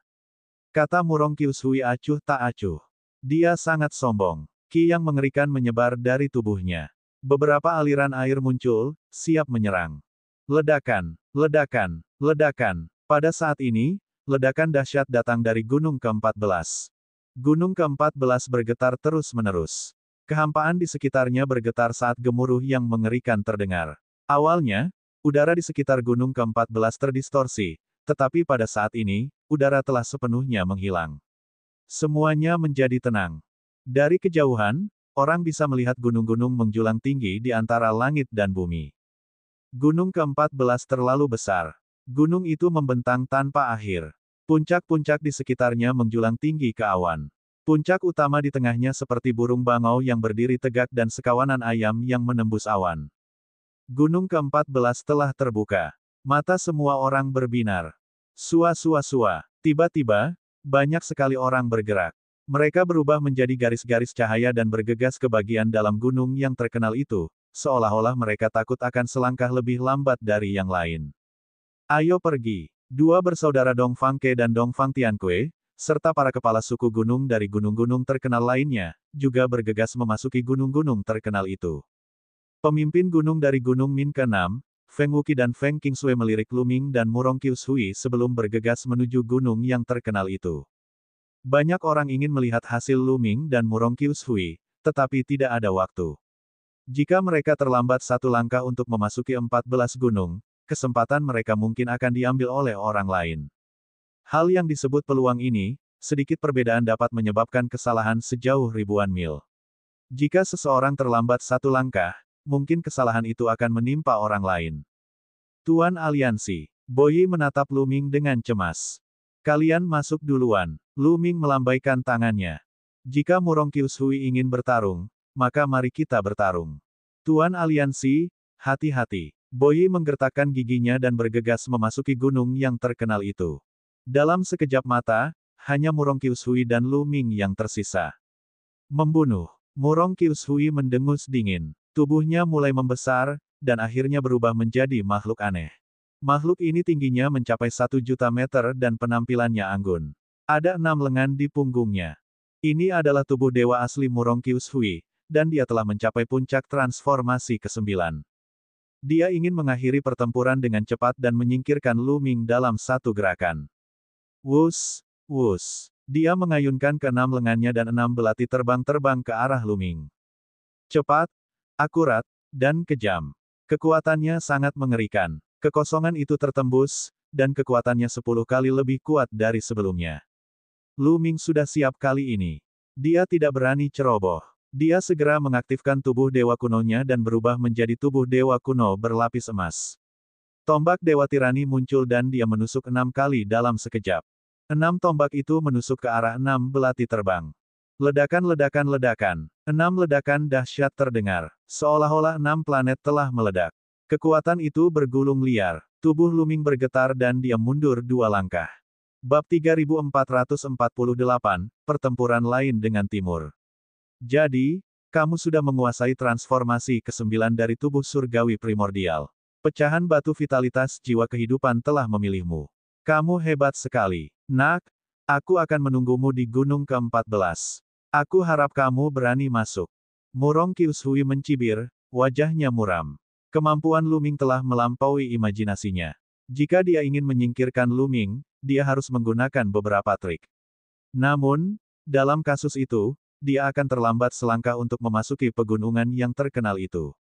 Kata Murong Qiushui acuh tak acuh. Dia sangat sombong. Qi yang mengerikan menyebar dari tubuhnya. Beberapa aliran air muncul, siap menyerang. Ledakan, ledakan, ledakan. Pada saat ini, ledakan dahsyat datang dari gunung ke-14. Gunung ke-14 bergetar terus-menerus. Kehampaan di sekitarnya bergetar saat gemuruh yang mengerikan terdengar. Awalnya, udara di sekitar gunung ke-14 terdistorsi, tetapi pada saat ini, udara telah sepenuhnya menghilang. Semuanya menjadi tenang. Dari kejauhan, orang bisa melihat gunung-gunung menjulang tinggi di antara langit dan bumi. Gunung ke-14 terlalu besar. Gunung itu membentang tanpa akhir. Puncak-puncak di sekitarnya menjulang tinggi ke awan. Puncak utama di tengahnya seperti burung bangau yang berdiri tegak dan sekawanan ayam yang menembus awan. Gunung ke-14 telah terbuka. Mata semua orang berbinar. Sua-sua-sua. Tiba-tiba, banyak sekali orang bergerak. Mereka berubah menjadi garis-garis cahaya dan bergegas ke bagian dalam gunung yang terkenal itu, seolah-olah mereka takut akan selangkah lebih lambat dari yang lain. Ayo pergi. Dua bersaudara Dongfang Ke dan Dongfang Tiankue, serta para kepala suku gunung dari gunung-gunung terkenal lainnya, juga bergegas memasuki gunung-gunung terkenal itu. Pemimpin gunung dari Gunung Min ke-6, Feng Wuqi dan Feng Qingsui melirik Luming dan Murong Qiushui sebelum bergegas menuju gunung yang terkenal itu. Banyak orang ingin melihat hasil Luming dan Murong Qiushui, tetapi tidak ada waktu. Jika mereka terlambat satu langkah untuk memasuki 14 gunung, kesempatan mereka mungkin akan diambil oleh orang lain. Hal yang disebut peluang ini, sedikit perbedaan dapat menyebabkan kesalahan sejauh ribuan mil. Jika seseorang terlambat satu langkah, mungkin kesalahan itu akan menimpa orang lain. Tuan Aliansi, Boyi menatap Luming dengan cemas. Kalian masuk duluan. Luming melambaikan tangannya. Jika Murong Qiushui ingin bertarung, maka mari kita bertarung. Tuan Aliansi, hati-hati. Boyi menggertakkan giginya dan bergegas memasuki gunung yang terkenal itu. Dalam sekejap mata, hanya Murong Qiushui dan Luming yang tersisa. Membunuh. Murong Qiushui mendengus dingin. Tubuhnya mulai membesar, dan akhirnya berubah menjadi makhluk aneh. Makhluk ini tingginya mencapai 1 juta meter dan penampilannya anggun. Ada 6 lengan di punggungnya. Ini adalah tubuh dewa asli Murong Qiushui, dan dia telah mencapai puncak transformasi ke-9. Dia ingin mengakhiri pertempuran dengan cepat dan menyingkirkan Luming dalam satu gerakan. Wus, wus. Dia mengayunkan ke-6 lengannya dan 6 belati terbang-terbang ke arah Luming. Cepat, akurat, dan kejam. Kekuatannya sangat mengerikan. Kekosongan itu tertembus, dan kekuatannya 10 kali lebih kuat dari sebelumnya. Luming sudah siap kali ini. Dia tidak berani ceroboh. Dia segera mengaktifkan tubuh dewa kunonya dan berubah menjadi tubuh dewa kuno berlapis emas. Tombak Dewa Tirani muncul dan dia menusuk 6 kali dalam sekejap. 6 tombak itu menusuk ke arah 6 belati terbang. Ledakan-ledakan-ledakan. 6 ledakan dahsyat terdengar. Seolah-olah 6 planet telah meledak. Kekuatan itu bergulung liar. Tubuh Luming bergetar dan dia mundur 2 langkah. Bab 3448, Pertempuran lain dengan Timur. Jadi, kamu sudah menguasai transformasi ke-9 dari tubuh surgawi primordial. Pecahan batu vitalitas jiwa kehidupan telah memilihmu. Kamu hebat sekali. Nak, aku akan menunggumu di gunung ke-14. Aku harap kamu berani masuk. Murong Qiushui mencibir, wajahnya muram. Kemampuan Luming telah melampaui imajinasinya. Jika dia ingin menyingkirkan Luming, dia harus menggunakan beberapa trik. Namun, dalam kasus itu, dia akan terlambat selangkah untuk memasuki pegunungan yang terkenal itu.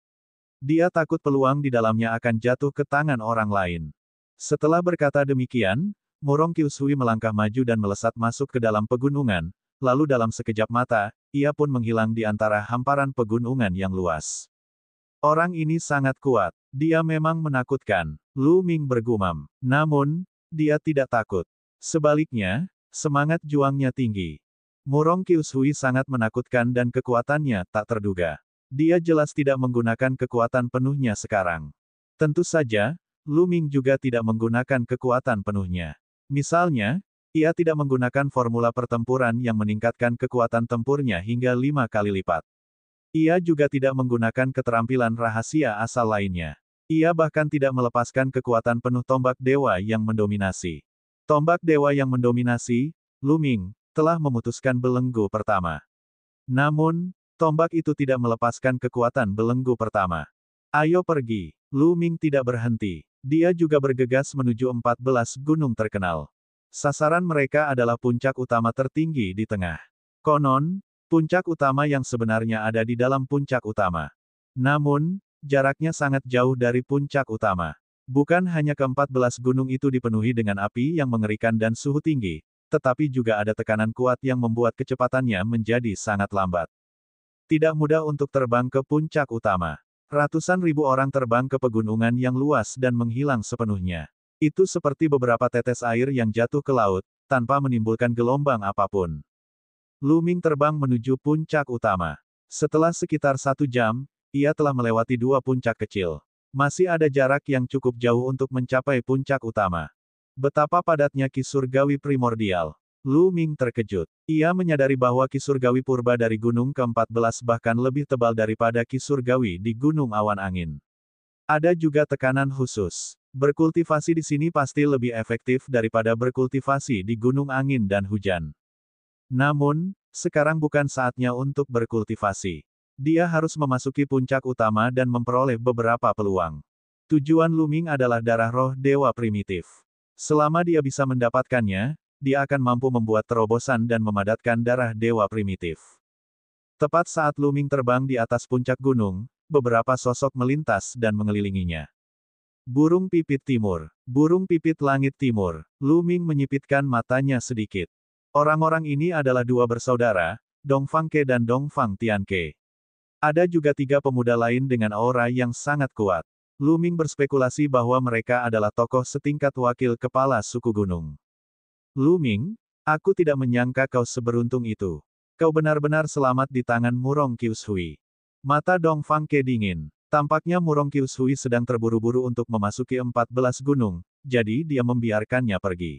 Dia takut peluang di dalamnya akan jatuh ke tangan orang lain. Setelah berkata demikian, Murong Qiushui melangkah maju dan melesat masuk ke dalam pegunungan, lalu dalam sekejap mata, ia pun menghilang di antara hamparan pegunungan yang luas. Orang ini sangat kuat. Dia memang menakutkan. Luming bergumam. Namun, dia tidak takut. Sebaliknya, semangat juangnya tinggi. Murong Qiushui sangat menakutkan dan kekuatannya tak terduga. Dia jelas tidak menggunakan kekuatan penuhnya sekarang. Tentu saja, Luming juga tidak menggunakan kekuatan penuhnya. Misalnya, Ia tidak menggunakan formula pertempuran yang meningkatkan kekuatan tempurnya hingga 5 kali lipat. Ia juga tidak menggunakan keterampilan rahasia asal lainnya. Ia bahkan tidak melepaskan kekuatan penuh tombak dewa yang mendominasi. Tombak dewa yang mendominasi, Lu Ming, telah memutuskan belenggu pertama. Namun, tombak itu tidak melepaskan kekuatan belenggu pertama. Ayo pergi. Lu Ming tidak berhenti. Dia juga bergegas menuju 14 gunung terkenal. Sasaran mereka adalah puncak utama tertinggi di tengah. Konon, puncak utama yang sebenarnya ada di dalam puncak utama. Namun, jaraknya sangat jauh dari puncak utama. Bukan hanya ke-14 gunung itu dipenuhi dengan api yang mengerikan dan suhu tinggi, tetapi juga ada tekanan kuat yang membuat kecepatannya menjadi sangat lambat. Tidak mudah untuk terbang ke puncak utama. Ratusan ribu orang terbang ke pegunungan yang luas dan menghilang sepenuhnya. Itu seperti beberapa tetes air yang jatuh ke laut, tanpa menimbulkan gelombang apapun. Lu Ming terbang menuju puncak utama. Setelah sekitar 1 jam, ia telah melewati 2 puncak kecil. Masih ada jarak yang cukup jauh untuk mencapai puncak utama. Betapa padatnya Ki Surgawi primordial. Lu Ming terkejut. Ia menyadari bahwa Ki Surgawi purba dari gunung ke-14 bahkan lebih tebal daripada Ki Surgawi di gunung awan angin. Ada juga tekanan khusus. Berkultivasi di sini pasti lebih efektif daripada berkultivasi di gunung angin dan hujan. Namun, sekarang bukan saatnya untuk berkultivasi. Dia harus memasuki puncak utama dan memperoleh beberapa peluang. Tujuan Lu Ming adalah darah roh dewa primitif. Selama dia bisa mendapatkannya, dia akan mampu membuat terobosan dan memadatkan darah dewa primitif. Tepat saat Lu Ming terbang di atas puncak gunung, beberapa sosok melintas dan mengelilinginya. Burung pipit timur. Burung pipit langit timur. Lu Ming menyipitkan matanya sedikit. Orang-orang ini adalah 2 bersaudara, Dong Fangke dan Dong Fang Tianke. Ada juga 3 pemuda lain dengan aura yang sangat kuat. Lu Ming berspekulasi bahwa mereka adalah tokoh setingkat wakil kepala suku gunung. Lu Ming, aku tidak menyangka kau seberuntung itu. Kau benar-benar selamat di tangan Murong Qiushui. Mata Dong Fangke dingin. Tampaknya Murong Qiushui sedang terburu-buru untuk memasuki 14 gunung, jadi dia membiarkannya pergi.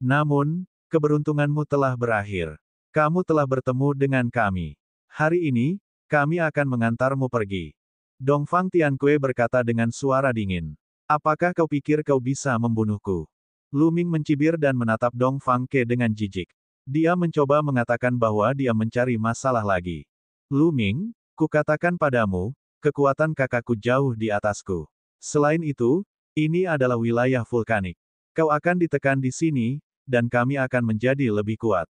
Namun, keberuntunganmu telah berakhir. Kamu telah bertemu dengan kami. Hari ini, kami akan mengantarmu pergi. Dong Fang Tianque berkata dengan suara dingin. Apakah kau pikir kau bisa membunuhku? Lu Ming mencibir dan menatap Dong Fangke dengan jijik. Dia mencoba mengatakan bahwa dia mencari masalah lagi. Lu Ming, kukatakan padamu, kekuatan kakakku jauh di atasku. Selain itu, ini adalah wilayah vulkanik. Kau akan ditekan di sini, dan kami akan menjadi lebih kuat.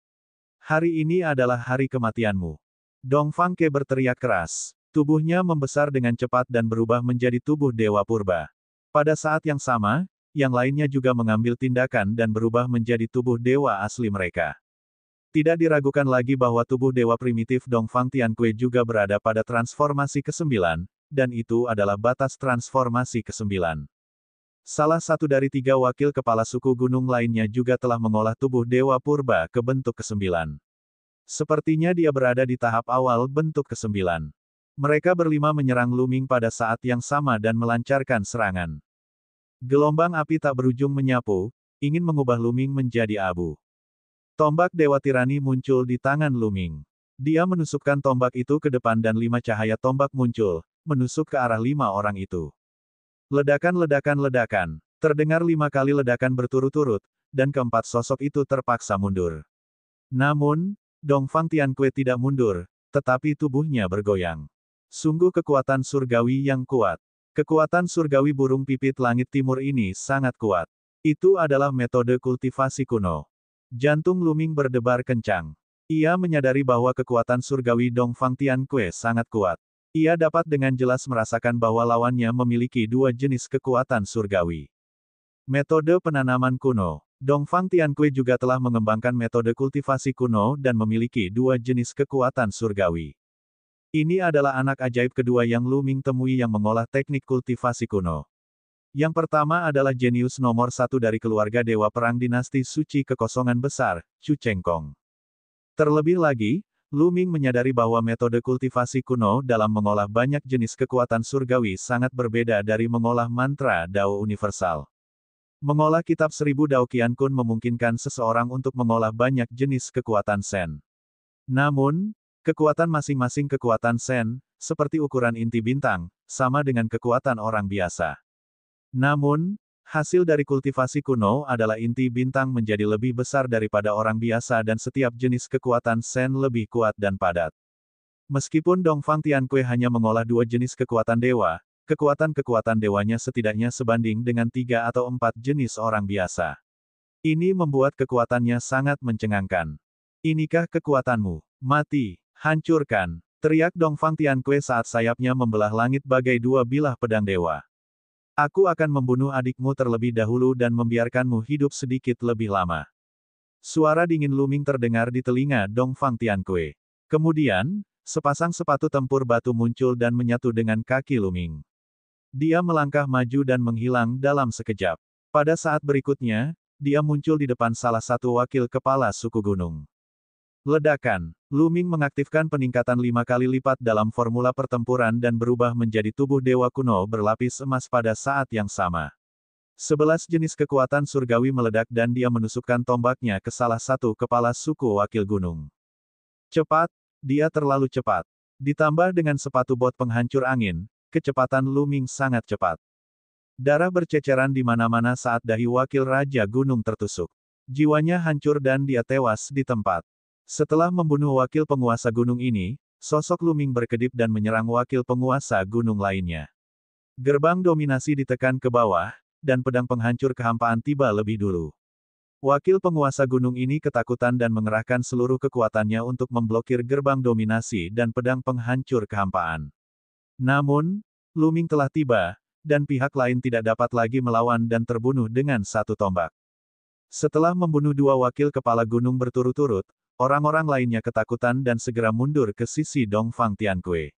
Hari ini adalah hari kematianmu. Dong Fangke berteriak keras. Tubuhnya membesar dengan cepat dan berubah menjadi tubuh dewa purba. Pada saat yang sama, yang lainnya juga mengambil tindakan dan berubah menjadi tubuh dewa asli mereka. Tidak diragukan lagi bahwa tubuh dewa primitif Dong Fang Tianque juga berada pada transformasi ke-9, dan itu adalah batas transformasi ke-9. Salah satu dari 3 wakil kepala suku gunung lainnya juga telah mengolah tubuh dewa purba ke bentuk ke-9. Sepertinya dia berada di tahap awal bentuk ke-9. Mereka berlima menyerang Lu Ming pada saat yang sama dan melancarkan serangan. Gelombang api tak berujung menyapu, ingin mengubah Lu Ming menjadi abu. Tombak Dewa Tirani muncul di tangan Lu Ming. Dia menusukkan tombak itu ke depan dan 5 cahaya tombak muncul, menusuk ke arah 5 orang itu. Ledakan-ledakan-ledakan. Terdengar 5 kali ledakan berturut-turut, dan keempat sosok itu terpaksa mundur. Namun, Dong Fang Tianque tidak mundur, tetapi tubuhnya bergoyang. Sungguh kekuatan surgawi yang kuat. Kekuatan surgawi burung pipit langit timur ini sangat kuat. Itu adalah metode kultivasi kuno. Jantung Lu Ming berdebar kencang. Ia menyadari bahwa kekuatan surgawi Dong Fang Tianque sangat kuat. Ia dapat dengan jelas merasakan bahwa lawannya memiliki 2 jenis kekuatan surgawi. Metode penanaman kuno. Dong Fang Tianque juga telah mengembangkan metode kultivasi kuno dan memiliki 2 jenis kekuatan surgawi. Ini adalah anak ajaib kedua yang Lu Ming temui yang mengolah teknik kultivasi kuno. Yang pertama adalah jenius nomor 1 dari keluarga Dewa Perang Dinasti Suci Kekosongan Besar, Chu Chengkong. Terlebih lagi, Lu Ming menyadari bahwa metode kultivasi kuno dalam mengolah banyak jenis kekuatan surgawi sangat berbeda dari mengolah mantra Dao universal. Mengolah kitab 1000 Dao Qian Kun memungkinkan seseorang untuk mengolah banyak jenis kekuatan Sen. Namun, kekuatan masing-masing kekuatan Sen, seperti ukuran inti bintang, sama dengan kekuatan orang biasa. Namun, hasil dari kultivasi kuno adalah inti bintang menjadi lebih besar daripada orang biasa dan setiap jenis kekuatan Sen lebih kuat dan padat. Meskipun Dongfang Tianque hanya mengolah 2 jenis kekuatan dewa, kekuatan-kekuatan dewanya setidaknya sebanding dengan 3 atau 4 jenis orang biasa. Ini membuat kekuatannya sangat mencengangkan. Inikah kekuatanmu? Mati! Hancurkan! Teriak Dongfang Tianque saat sayapnya membelah langit bagai 2 bilah pedang dewa. Aku akan membunuh adikmu terlebih dahulu dan membiarkanmu hidup sedikit lebih lama. Suara dingin Luming terdengar di telinga Dongfang Tianque. Kemudian, sepasang sepatu tempur batu muncul dan menyatu dengan kaki Luming. Dia melangkah maju dan menghilang dalam sekejap. Pada saat berikutnya, dia muncul di depan salah satu wakil kepala suku gunung. Ledakan. Luming mengaktifkan peningkatan 5 kali lipat dalam formula pertempuran dan berubah menjadi tubuh dewa kuno berlapis emas pada saat yang sama. 11 jenis kekuatan surgawi meledak dan dia menusukkan tombaknya ke salah satu kepala suku wakil gunung. Cepat, dia terlalu cepat. Ditambah dengan sepatu bot penghancur angin, kecepatan Luming sangat cepat. Darah berceceran di mana-mana saat dahi wakil Raja Gunung tertusuk. Jiwanya hancur dan dia tewas di tempat. Setelah membunuh wakil penguasa gunung ini, sosok Luming berkedip dan menyerang wakil penguasa gunung lainnya. Gerbang dominasi ditekan ke bawah, dan pedang penghancur kehampaan tiba lebih dulu. Wakil penguasa gunung ini ketakutan dan mengerahkan seluruh kekuatannya untuk memblokir gerbang dominasi dan pedang penghancur kehampaan. Namun, Luming telah tiba, dan pihak lain tidak dapat lagi melawan dan terbunuh dengan satu tombak. Setelah membunuh 2 wakil kepala gunung berturut-turut, orang-orang lainnya ketakutan dan segera mundur ke sisi Dongfang Tianque.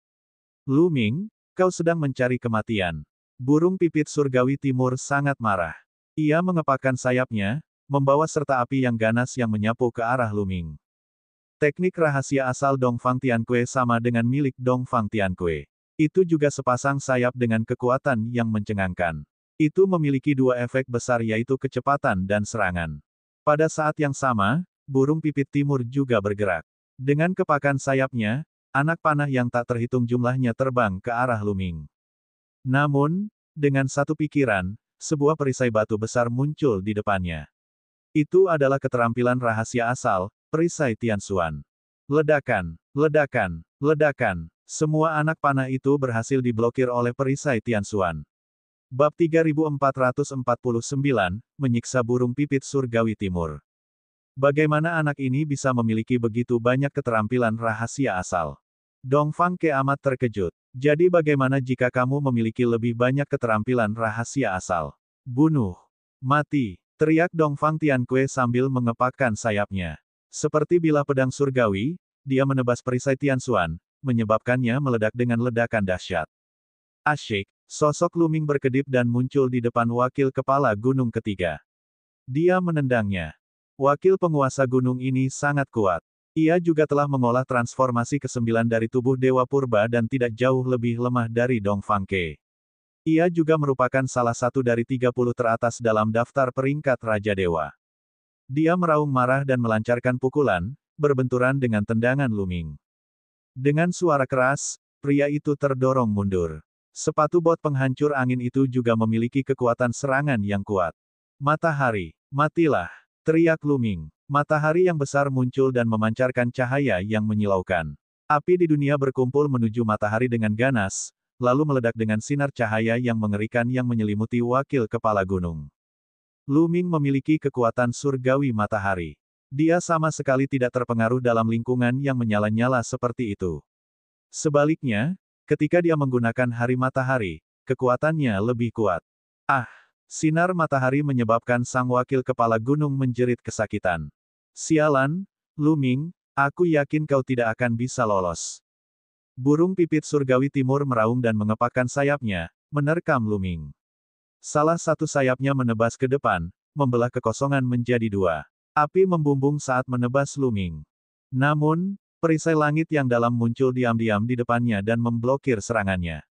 Luming, kau sedang mencari kematian. Burung pipit surgawi timur sangat marah. Ia mengepakkan sayapnya, membawa serta api yang ganas yang menyapu ke arah Luming. Teknik rahasia asal Dongfang Tianque sama dengan milik Dongfang Tianque. Itu juga sepasang sayap dengan kekuatan yang mencengangkan. Itu memiliki 2 efek besar yaitu kecepatan dan serangan. Pada saat yang sama, burung pipit timur juga bergerak. Dengan kepakan sayapnya, anak panah yang tak terhitung jumlahnya terbang ke arah Luming. Namun, dengan satu pikiran, sebuah perisai batu besar muncul di depannya. Itu adalah keterampilan rahasia asal, perisai Tianxuan. Ledakan, ledakan, ledakan. Semua anak panah itu berhasil diblokir oleh perisai Tianxuan. Bab 3449, Menyiksa Burung Pipit Surgawi Timur. Bagaimana anak ini bisa memiliki begitu banyak keterampilan rahasia asal? Dongfang Ke amat terkejut. Jadi bagaimana jika kamu memiliki lebih banyak keterampilan rahasia asal? Bunuh. Mati. Teriak Dongfang Tianque sambil mengepakkan sayapnya. Seperti bilah pedang surgawi, dia menebas perisai Tianxuan, menyebabkannya meledak dengan ledakan dahsyat. Asyik, sosok Luming berkedip dan muncul di depan wakil kepala gunung ketiga. Dia menendangnya. Wakil penguasa gunung ini sangat kuat. Ia juga telah mengolah transformasi ke-9 dari tubuh Dewa Purba dan tidak jauh lebih lemah dari Dongfang Ke. Ia juga merupakan salah satu dari 30 teratas dalam daftar peringkat Raja Dewa. Dia meraung marah dan melancarkan pukulan, berbenturan dengan tendangan Luming. Dengan suara keras, pria itu terdorong mundur. Sepatu bot penghancur angin itu juga memiliki kekuatan serangan yang kuat. Matahari, matilah! Teriak Luming. Matahari yang besar muncul dan memancarkan cahaya yang menyilaukan. Api di dunia berkumpul menuju matahari dengan ganas, lalu meledak dengan sinar cahaya yang mengerikan yang menyelimuti wakil kepala gunung. Luming memiliki kekuatan surgawi matahari. Dia sama sekali tidak terpengaruh dalam lingkungan yang menyala-nyala seperti itu. Sebaliknya, ketika dia menggunakan hari matahari, kekuatannya lebih kuat. Ah! Sinar matahari menyebabkan sang wakil kepala gunung menjerit kesakitan. Sialan, Luming, aku yakin kau tidak akan bisa lolos. Burung pipit surgawi timur meraung dan mengepakkan sayapnya, menerkam Luming. Salah satu sayapnya menebas ke depan, membelah kekosongan menjadi 2. Api membumbung saat menebas Luming. Namun, perisai langit yang dalam muncul diam-diam di depannya dan memblokir serangannya.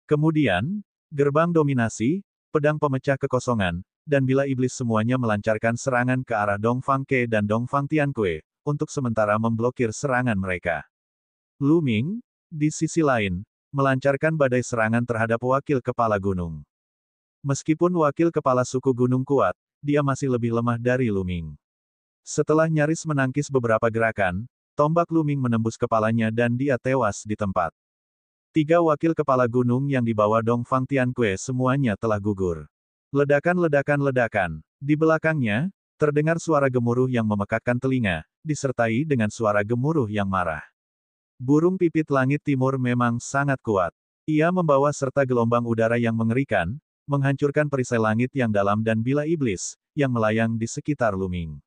Kemudian, gerbang dominasi, pedang pemecah kekosongan, dan bila iblis semuanya melancarkan serangan ke arah Dongfang Ke dan Dongfang Tianque, untuk sementara memblokir serangan mereka. Lu Ming, di sisi lain, melancarkan badai serangan terhadap wakil kepala gunung. Meskipun wakil kepala suku gunung kuat, dia masih lebih lemah dari Lu Ming. Setelah nyaris menangkis beberapa gerakan, tombak Lu Ming menembus kepalanya dan dia tewas di tempat. 3 wakil kepala gunung yang dibawa Dongfang Tianque semuanya telah gugur. Ledakan-ledakan-ledakan. Di belakangnya, terdengar suara gemuruh yang memekakkan telinga, disertai dengan suara gemuruh yang marah. Burung pipit langit timur memang sangat kuat. Ia membawa serta gelombang udara yang mengerikan, menghancurkan perisai langit yang dalam dan bila iblis, yang melayang di sekitar Lu Ming.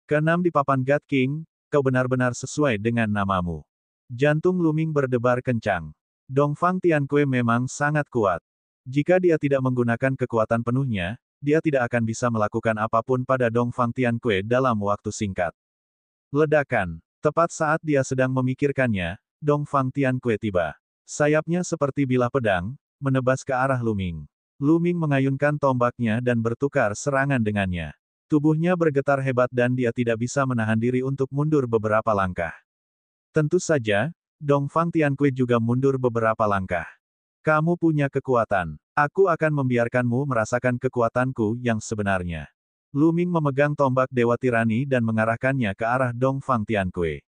Keenam di papan God King, kau benar-benar sesuai dengan namamu. Jantung Lu Ming berdebar kencang. Dongfang Tianque memang sangat kuat. Jika dia tidak menggunakan kekuatan penuhnya, dia tidak akan bisa melakukan apapun pada Dongfang Tianque dalam waktu singkat. Ledakan. Tepat saat dia sedang memikirkannya, Dongfang Tianque tiba. Sayapnya seperti bilah pedang, menebas ke arah Lu Ming. Lu Ming mengayunkan tombaknya dan bertukar serangan dengannya. Tubuhnya bergetar hebat dan dia tidak bisa menahan diri untuk mundur beberapa langkah. Tentu saja, Dongfang Tianque juga mundur beberapa langkah. Kamu punya kekuatan. Aku akan membiarkanmu merasakan kekuatanku yang sebenarnya. Lu Ming memegang tombak Dewa Tirani dan mengarahkannya ke arah Dongfang Tianque.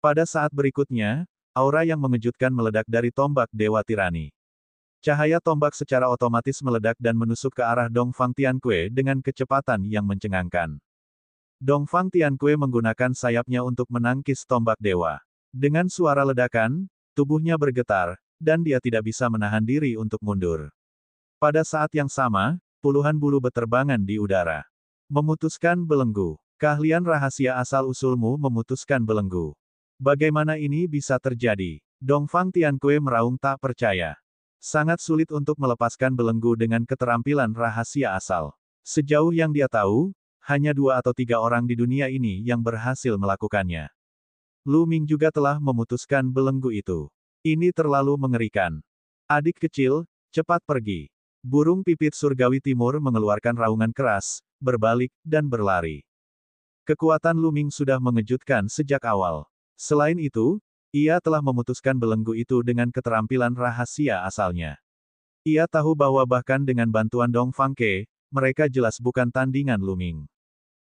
Pada saat berikutnya, aura yang mengejutkan meledak dari tombak Dewa Tirani. Cahaya tombak secara otomatis meledak dan menusuk ke arah Dongfang Tianque dengan kecepatan yang mencengangkan. Dongfang Tianque menggunakan sayapnya untuk menangkis tombak dewa. Dengan suara ledakan, tubuhnya bergetar, dan dia tidak bisa menahan diri untuk mundur. Pada saat yang sama, puluhan bulu beterbangan di udara. Memutuskan belenggu. Keahlian rahasia asal-usulmu memutuskan belenggu. Bagaimana ini bisa terjadi? Dongfang Tianque meraung tak percaya. Sangat sulit untuk melepaskan belenggu dengan keterampilan rahasia asal. Sejauh yang dia tahu, hanya 2 atau 3 orang di dunia ini yang berhasil melakukannya. Lu Ming juga telah memutuskan belenggu itu. Ini terlalu mengerikan. Adik kecil, cepat pergi. Burung pipit surgawi timur mengeluarkan raungan keras, berbalik, dan berlari. Kekuatan Lu Ming sudah mengejutkan sejak awal. Selain itu, ia telah memutuskan belenggu itu dengan keterampilan rahasia asalnya. Ia tahu bahwa bahkan dengan bantuan Dongfang Ke, mereka jelas bukan tandingan Lu Ming.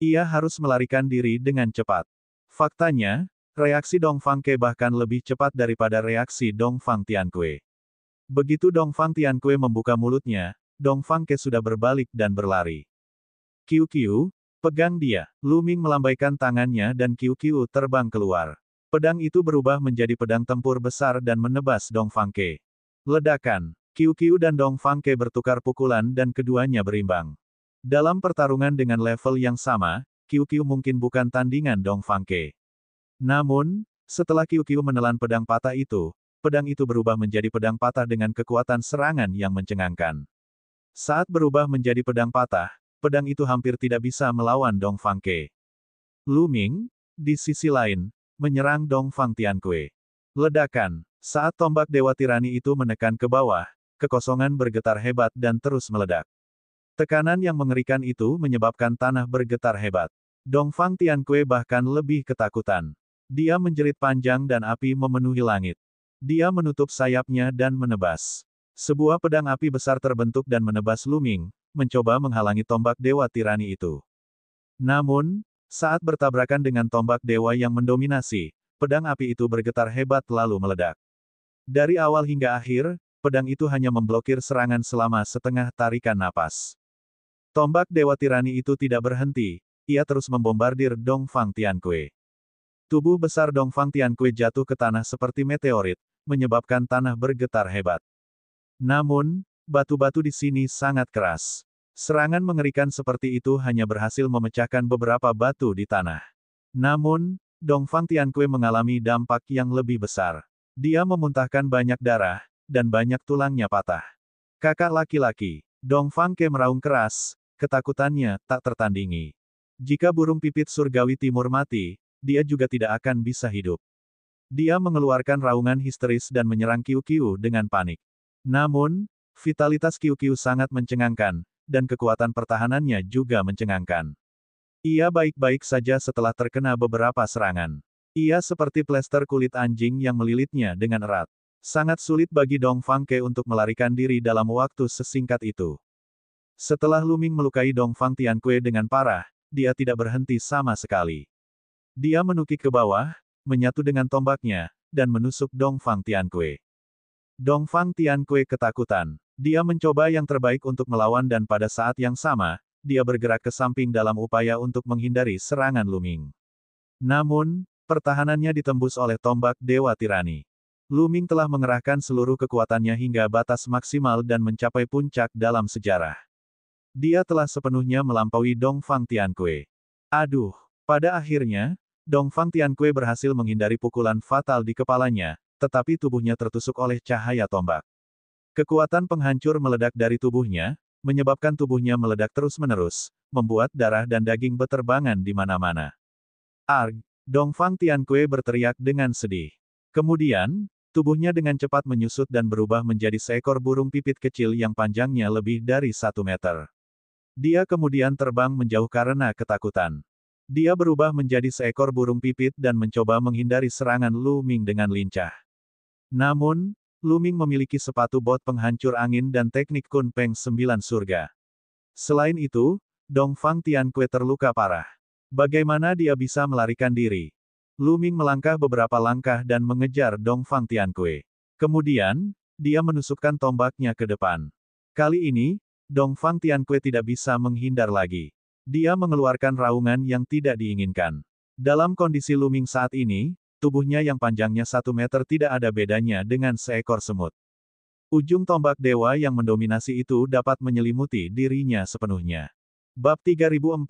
Ia harus melarikan diri dengan cepat. Faktanya, reaksi Dongfang Ke bahkan lebih cepat daripada reaksi Dongfang Tianque. Begitu Dongfang Tianque membuka mulutnya, Dongfang Ke sudah berbalik dan berlari. Qiu, pegang dia. Lu Ming melambaikan tangannya dan Qiu terbang keluar. Pedang itu berubah menjadi pedang tempur besar dan menebas Dongfang Ke. Ledakan. Qiu dan Dongfang Ke bertukar pukulan dan keduanya berimbang. Dalam pertarungan dengan level yang sama, Qiu mungkin bukan tandingan Dongfang Ke. Namun, setelah Qiu menelan pedang patah itu, pedang itu berubah menjadi pedang patah dengan kekuatan serangan yang mencengangkan. Saat berubah menjadi pedang patah, pedang itu hampir tidak bisa melawan Dongfang Ke. Lu Ming, di sisi lain, menyerang Dongfang Tianque. Ledakan. Saat tombak Dewa Tirani itu menekan ke bawah, kekosongan bergetar hebat dan terus meledak. Tekanan yang mengerikan itu menyebabkan tanah bergetar hebat. Dongfang Tianque bahkan lebih ketakutan. Dia menjerit panjang dan api memenuhi langit. Dia menutup sayapnya dan menebas. Sebuah pedang api besar terbentuk dan menebas Lu Ming, mencoba menghalangi tombak Dewa Tirani itu. Namun, saat bertabrakan dengan tombak dewa yang mendominasi, pedang api itu bergetar hebat lalu meledak. Dari awal hingga akhir, pedang itu hanya memblokir serangan selama setengah tarikan napas. Tombak Dewa Tirani itu tidak berhenti, ia terus membombardir Dongfang Tianque. Tubuh besar Dongfang Tianque jatuh ke tanah seperti meteorit, menyebabkan tanah bergetar hebat. Namun, batu-batu di sini sangat keras. Serangan mengerikan seperti itu hanya berhasil memecahkan beberapa batu di tanah. Namun, Dongfang Tianque mengalami dampak yang lebih besar. Dia memuntahkan banyak darah, dan banyak tulangnya patah. Kakak laki-laki, Dongfang Ke meraung keras, ketakutannya tak tertandingi. Jika burung pipit surgawi timur mati, dia juga tidak akan bisa hidup. Dia mengeluarkan raungan histeris dan menyerang Qiu dengan panik. Namun, vitalitas Qiu sangat mencengangkan, dan kekuatan pertahanannya juga mencengangkan. Ia baik-baik saja setelah terkena beberapa serangan. Ia seperti plester kulit anjing yang melilitnya dengan erat. Sangat sulit bagi Dong Fangke untuk melarikan diri dalam waktu sesingkat itu. Setelah Lu Ming melukai Dong Fang Tianque dengan parah, dia tidak berhenti sama sekali. Dia menukik ke bawah, menyatu dengan tombaknya, dan menusuk Dong Fang Tianque. Dong Fang Tianque ketakutan. Dia mencoba yang terbaik untuk melawan dan pada saat yang sama, dia bergerak ke samping dalam upaya untuk menghindari serangan Lu Ming. Namun, pertahanannya ditembus oleh tombak Dewa Tirani. Lu Ming telah mengerahkan seluruh kekuatannya hingga batas maksimal dan mencapai puncak dalam sejarah. Dia telah sepenuhnya melampaui Dong Fang Tianque. Aduh, pada akhirnya, Dong Fang Tianque berhasil menghindari pukulan fatal di kepalanya, tetapi tubuhnya tertusuk oleh cahaya tombak. Kekuatan penghancur meledak dari tubuhnya, menyebabkan tubuhnya meledak terus-menerus, membuat darah dan daging beterbangan di mana-mana. Arg! Dong Fang Tianque berteriak dengan sedih. Kemudian, tubuhnya dengan cepat menyusut dan berubah menjadi seekor burung pipit kecil yang panjangnya lebih dari 1 meter. Dia kemudian terbang menjauh karena ketakutan. Dia berubah menjadi seekor burung pipit dan mencoba menghindari serangan Lu Ming dengan lincah. Namun, Lu Ming memiliki sepatu bot penghancur angin dan teknik Kun Peng 9 surga. Selain itu, Dong Fang Tianque terluka parah. Bagaimana dia bisa melarikan diri? Lu Ming melangkah beberapa langkah dan mengejar Dong Fang Tianque. Kemudian, dia menusukkan tombaknya ke depan. Kali ini, Dong Fang Tianque tidak bisa menghindar lagi. Dia mengeluarkan raungan yang tidak diinginkan. Dalam kondisi Lu Ming saat ini, tubuhnya yang panjangnya 1 meter tidak ada bedanya dengan seekor semut. Ujung tombak dewa yang mendominasi itu dapat menyelimuti dirinya sepenuhnya. Bab 3450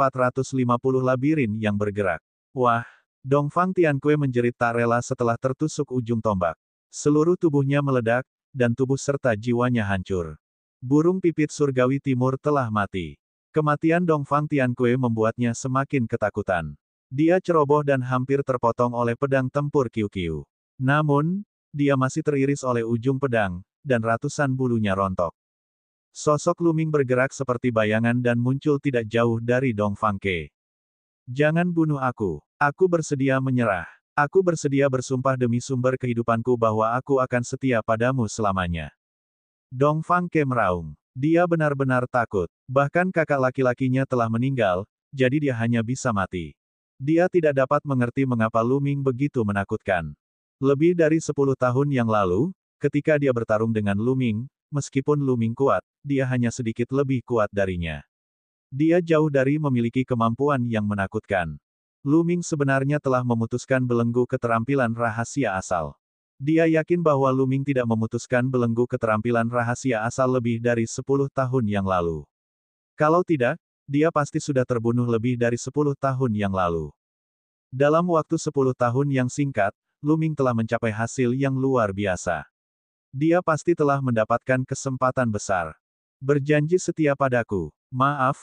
Labirin yang bergerak. Wah! Dong Fang Tianque menjerit tak rela setelah tertusuk ujung tombak. Seluruh tubuhnya meledak, dan tubuh serta jiwanya hancur. Burung pipit surgawi timur telah mati. Kematian Dong Fang Tianque membuatnya semakin ketakutan. Dia ceroboh dan hampir terpotong oleh pedang tempur Qiu-Qiu. Namun, dia masih teriris oleh ujung pedang, dan ratusan bulunya rontok. Sosok Lu Ming bergerak seperti bayangan dan muncul tidak jauh dari Dong Fangke. Jangan bunuh aku. Aku bersedia menyerah. Aku bersedia bersumpah demi sumber kehidupanku bahwa aku akan setia padamu selamanya. Dong Fangke meraung. Dia benar-benar takut. Bahkan kakak laki-lakinya telah meninggal, jadi dia hanya bisa mati. Dia tidak dapat mengerti mengapa Lu Ming begitu menakutkan. Lebih dari 10 tahun yang lalu, ketika dia bertarung dengan Lu Ming, meskipun Lu Ming kuat, dia hanya sedikit lebih kuat darinya. Dia jauh dari memiliki kemampuan yang menakutkan. Lu Ming sebenarnya telah memutuskan belenggu keterampilan rahasia asal. Dia yakin bahwa Lu Ming tidak memutuskan belenggu keterampilan rahasia asal lebih dari 10 tahun yang lalu. Kalau tidak, dia pasti sudah terbunuh lebih dari 10 tahun yang lalu. Dalam waktu 10 tahun yang singkat, Lu Ming telah mencapai hasil yang luar biasa. Dia pasti telah mendapatkan kesempatan besar. Berjanji setia padaku. Maaf,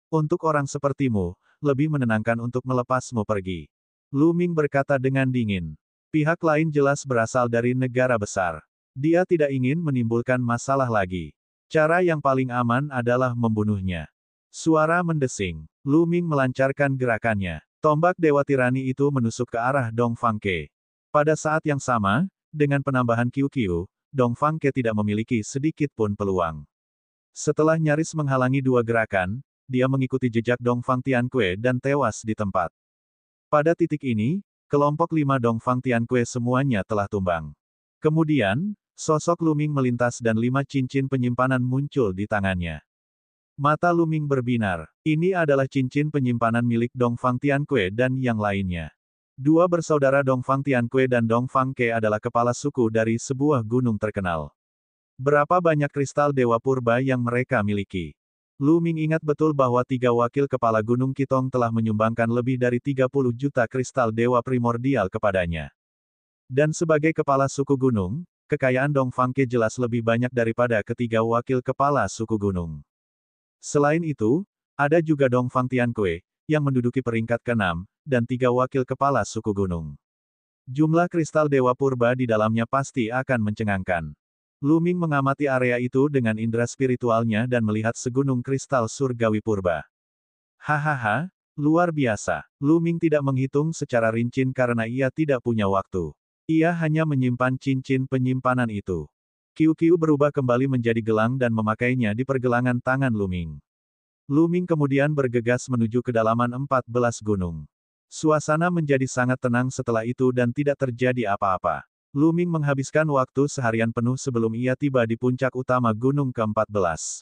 untuk orang sepertimu, lebih menenangkan untuk melepasmu pergi. Lu Ming berkata dengan dingin. Pihak lain jelas berasal dari negara besar. Dia tidak ingin menimbulkan masalah lagi. Cara yang paling aman adalah membunuhnya. Suara mendesing. Lu Ming melancarkan gerakannya. Tombak Dewa Tirani itu menusuk ke arah Dong Fangke. Pada saat yang sama, dengan penambahan Qiu-Qiu, Dong Fangke tidak memiliki sedikit pun peluang. Setelah nyaris menghalangi dua gerakan, dia mengikuti jejak Dong Fang Tianque dan tewas di tempat. Pada titik ini, kelompok 5 Dong Fang Tianque semuanya telah tumbang. Kemudian, sosok Lu Ming melintas dan 5 cincin penyimpanan muncul di tangannya. Mata Lu Ming berbinar. Ini adalah cincin penyimpanan milik Dong Fang Tianque dan yang lainnya. Dua bersaudara Dong Fang Tianque dan Dong Fangke adalah kepala suku dari sebuah gunung terkenal. Berapa banyak kristal Dewa Purba yang mereka miliki? Lu Ming ingat betul bahwa 3 wakil kepala Gunung Kitong telah menyumbangkan lebih dari 30 juta kristal dewa primordial kepadanya. Dan sebagai kepala suku gunung, kekayaan Dong Fangke jelas lebih banyak daripada ketiga wakil kepala suku gunung. Selain itu, ada juga Dong Fang Tianque, yang menduduki peringkat ke-6, dan 3 wakil kepala suku gunung. Jumlah kristal dewa purba di dalamnya pasti akan mencengangkan. Luming mengamati area itu dengan indera spiritualnya dan melihat segunung kristal surgawi purba. Hahaha, luar biasa. Luming tidak menghitung secara rinci karena ia tidak punya waktu. Ia hanya menyimpan cincin penyimpanan itu. Kiu-kiu berubah kembali menjadi gelang dan memakainya di pergelangan tangan Luming. Luming kemudian bergegas menuju kedalaman 14 gunung. Suasana menjadi sangat tenang setelah itu dan tidak terjadi apa-apa. Luming menghabiskan waktu seharian penuh sebelum ia tiba di puncak utama gunung ke-14.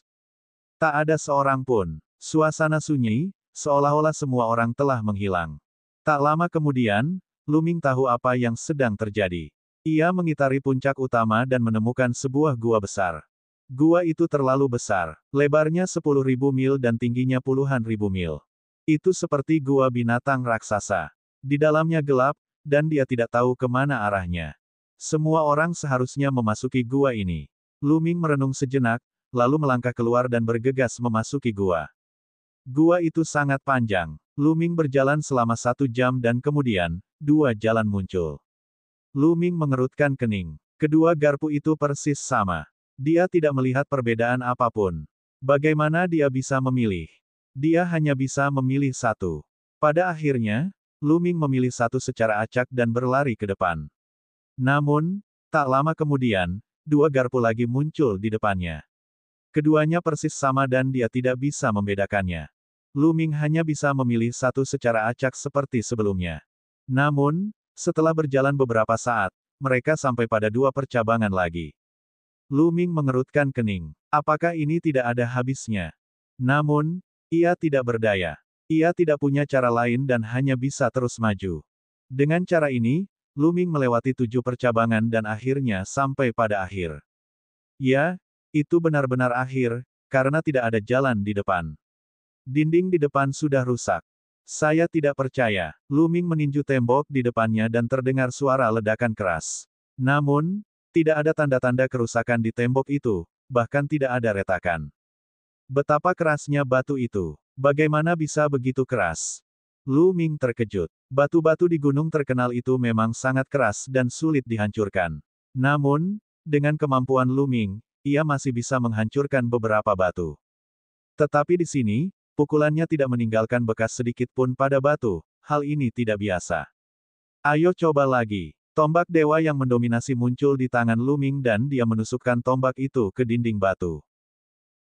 Tak ada seorang pun. Suasana sunyi, seolah-olah semua orang telah menghilang. Tak lama kemudian, Luming tahu apa yang sedang terjadi. Ia mengitari puncak utama dan menemukan sebuah gua besar. Gua itu terlalu besar, lebarnya 10.000 mil dan tingginya puluhan ribu mil. Itu seperti gua binatang raksasa. Di dalamnya gelap, dan dia tidak tahu kemana arahnya. Semua orang seharusnya memasuki gua ini. Luming merenung sejenak, lalu melangkah keluar dan bergegas memasuki gua. Gua itu sangat panjang. Luming berjalan selama 1 jam dan kemudian, 2 jalan muncul. Luming mengerutkan kening. Kedua garpu itu persis sama. Dia tidak melihat perbedaan apapun. Bagaimana dia bisa memilih? Dia hanya bisa memilih satu. Pada akhirnya, Luming memilih satu secara acak dan berlari ke depan. Namun, tak lama kemudian, 2 garpu lagi muncul di depannya. Keduanya persis sama dan dia tidak bisa membedakannya. Luming hanya bisa memilih satu secara acak seperti sebelumnya. Namun, setelah berjalan beberapa saat, mereka sampai pada 2 percabangan lagi. Luming mengerutkan kening. Apakah ini tidak ada habisnya? Namun, ia tidak berdaya. Ia tidak punya cara lain dan hanya bisa terus maju. Dengan cara ini, Luming melewati 7 percabangan dan akhirnya sampai pada akhir. Ya, itu benar-benar akhir, karena tidak ada jalan di depan. Dinding di depan sudah rusak. Saya tidak percaya. Luming meninju tembok di depannya dan terdengar suara ledakan keras. Namun, tidak ada tanda-tanda kerusakan di tembok itu, bahkan tidak ada retakan. Betapa kerasnya batu itu. Bagaimana bisa begitu keras? Luming terkejut. Batu-batu di gunung terkenal itu memang sangat keras dan sulit dihancurkan. Namun, dengan kemampuan Luming, ia masih bisa menghancurkan beberapa batu. Tetapi di sini, pukulannya tidak meninggalkan bekas sedikit pun pada batu. Hal ini tidak biasa. Ayo coba lagi. Tombak dewa yang mendominasi muncul di tangan Luming dan dia menusukkan tombak itu ke dinding batu.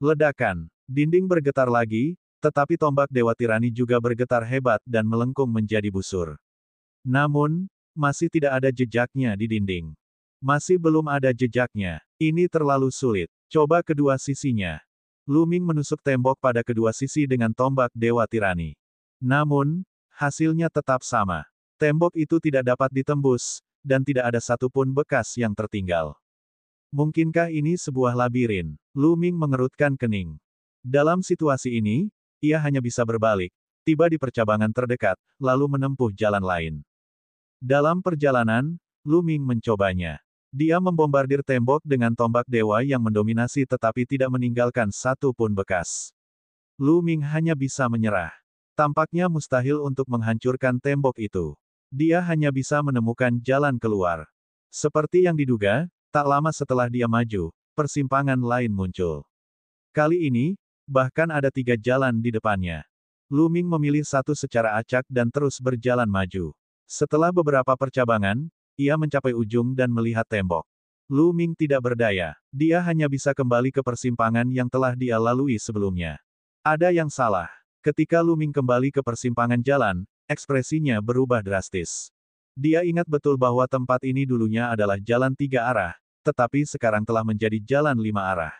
Ledakan. Dinding bergetar lagi, tetapi tombak Dewa Tirani juga bergetar hebat dan melengkung menjadi busur. Namun, masih tidak ada jejaknya di dinding. Masih belum ada jejaknya. Ini terlalu sulit. Coba kedua sisinya. Luming menusuk tembok pada kedua sisi dengan tombak Dewa Tirani. Namun, hasilnya tetap sama. Tembok itu tidak dapat ditembus, dan tidak ada satupun bekas yang tertinggal. Mungkinkah ini sebuah labirin? Luming mengerutkan kening. Dalam situasi ini, ia hanya bisa berbalik, tiba di percabangan terdekat, lalu menempuh jalan lain. Dalam perjalanan, Luming mencobanya. Dia membombardir tembok dengan tombak dewa yang mendominasi tetapi tidak meninggalkan satu pun bekas. Luming hanya bisa menyerah. Tampaknya mustahil untuk menghancurkan tembok itu. Dia hanya bisa menemukan jalan keluar. Seperti yang diduga, tak lama setelah dia maju, persimpangan lain muncul. Kali ini, bahkan ada 3 jalan di depannya. Luming memilih satu secara acak dan terus berjalan maju. Setelah beberapa percabangan, ia mencapai ujung dan melihat tembok. Luming tidak berdaya. Dia hanya bisa kembali ke persimpangan yang telah dia lalui sebelumnya. Ada yang salah. Ketika Luming kembali ke persimpangan jalan, ekspresinya berubah drastis. Dia ingat betul bahwa tempat ini dulunya adalah jalan 3 arah, tetapi sekarang telah menjadi jalan 5 arah.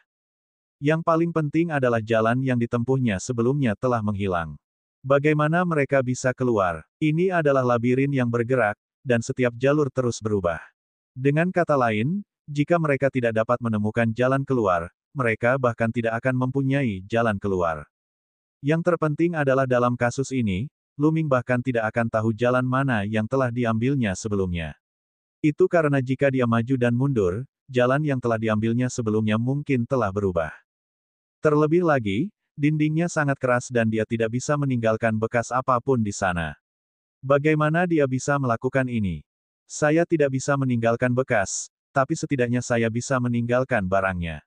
Yang paling penting adalah jalan yang ditempuhnya sebelumnya telah menghilang. Bagaimana mereka bisa keluar? Ini adalah labirin yang bergerak, dan setiap jalur terus berubah. Dengan kata lain, jika mereka tidak dapat menemukan jalan keluar, mereka bahkan tidak akan mempunyai jalan keluar. Yang terpenting adalah dalam kasus ini, Luming bahkan tidak akan tahu jalan mana yang telah diambilnya sebelumnya. Itu karena jika dia maju dan mundur, jalan yang telah diambilnya sebelumnya mungkin telah berubah. Terlebih lagi, dindingnya sangat keras dan dia tidak bisa meninggalkan bekas apapun di sana. Bagaimana dia bisa melakukan ini? Saya tidak bisa meninggalkan bekas, tapi setidaknya saya bisa meninggalkan barangnya.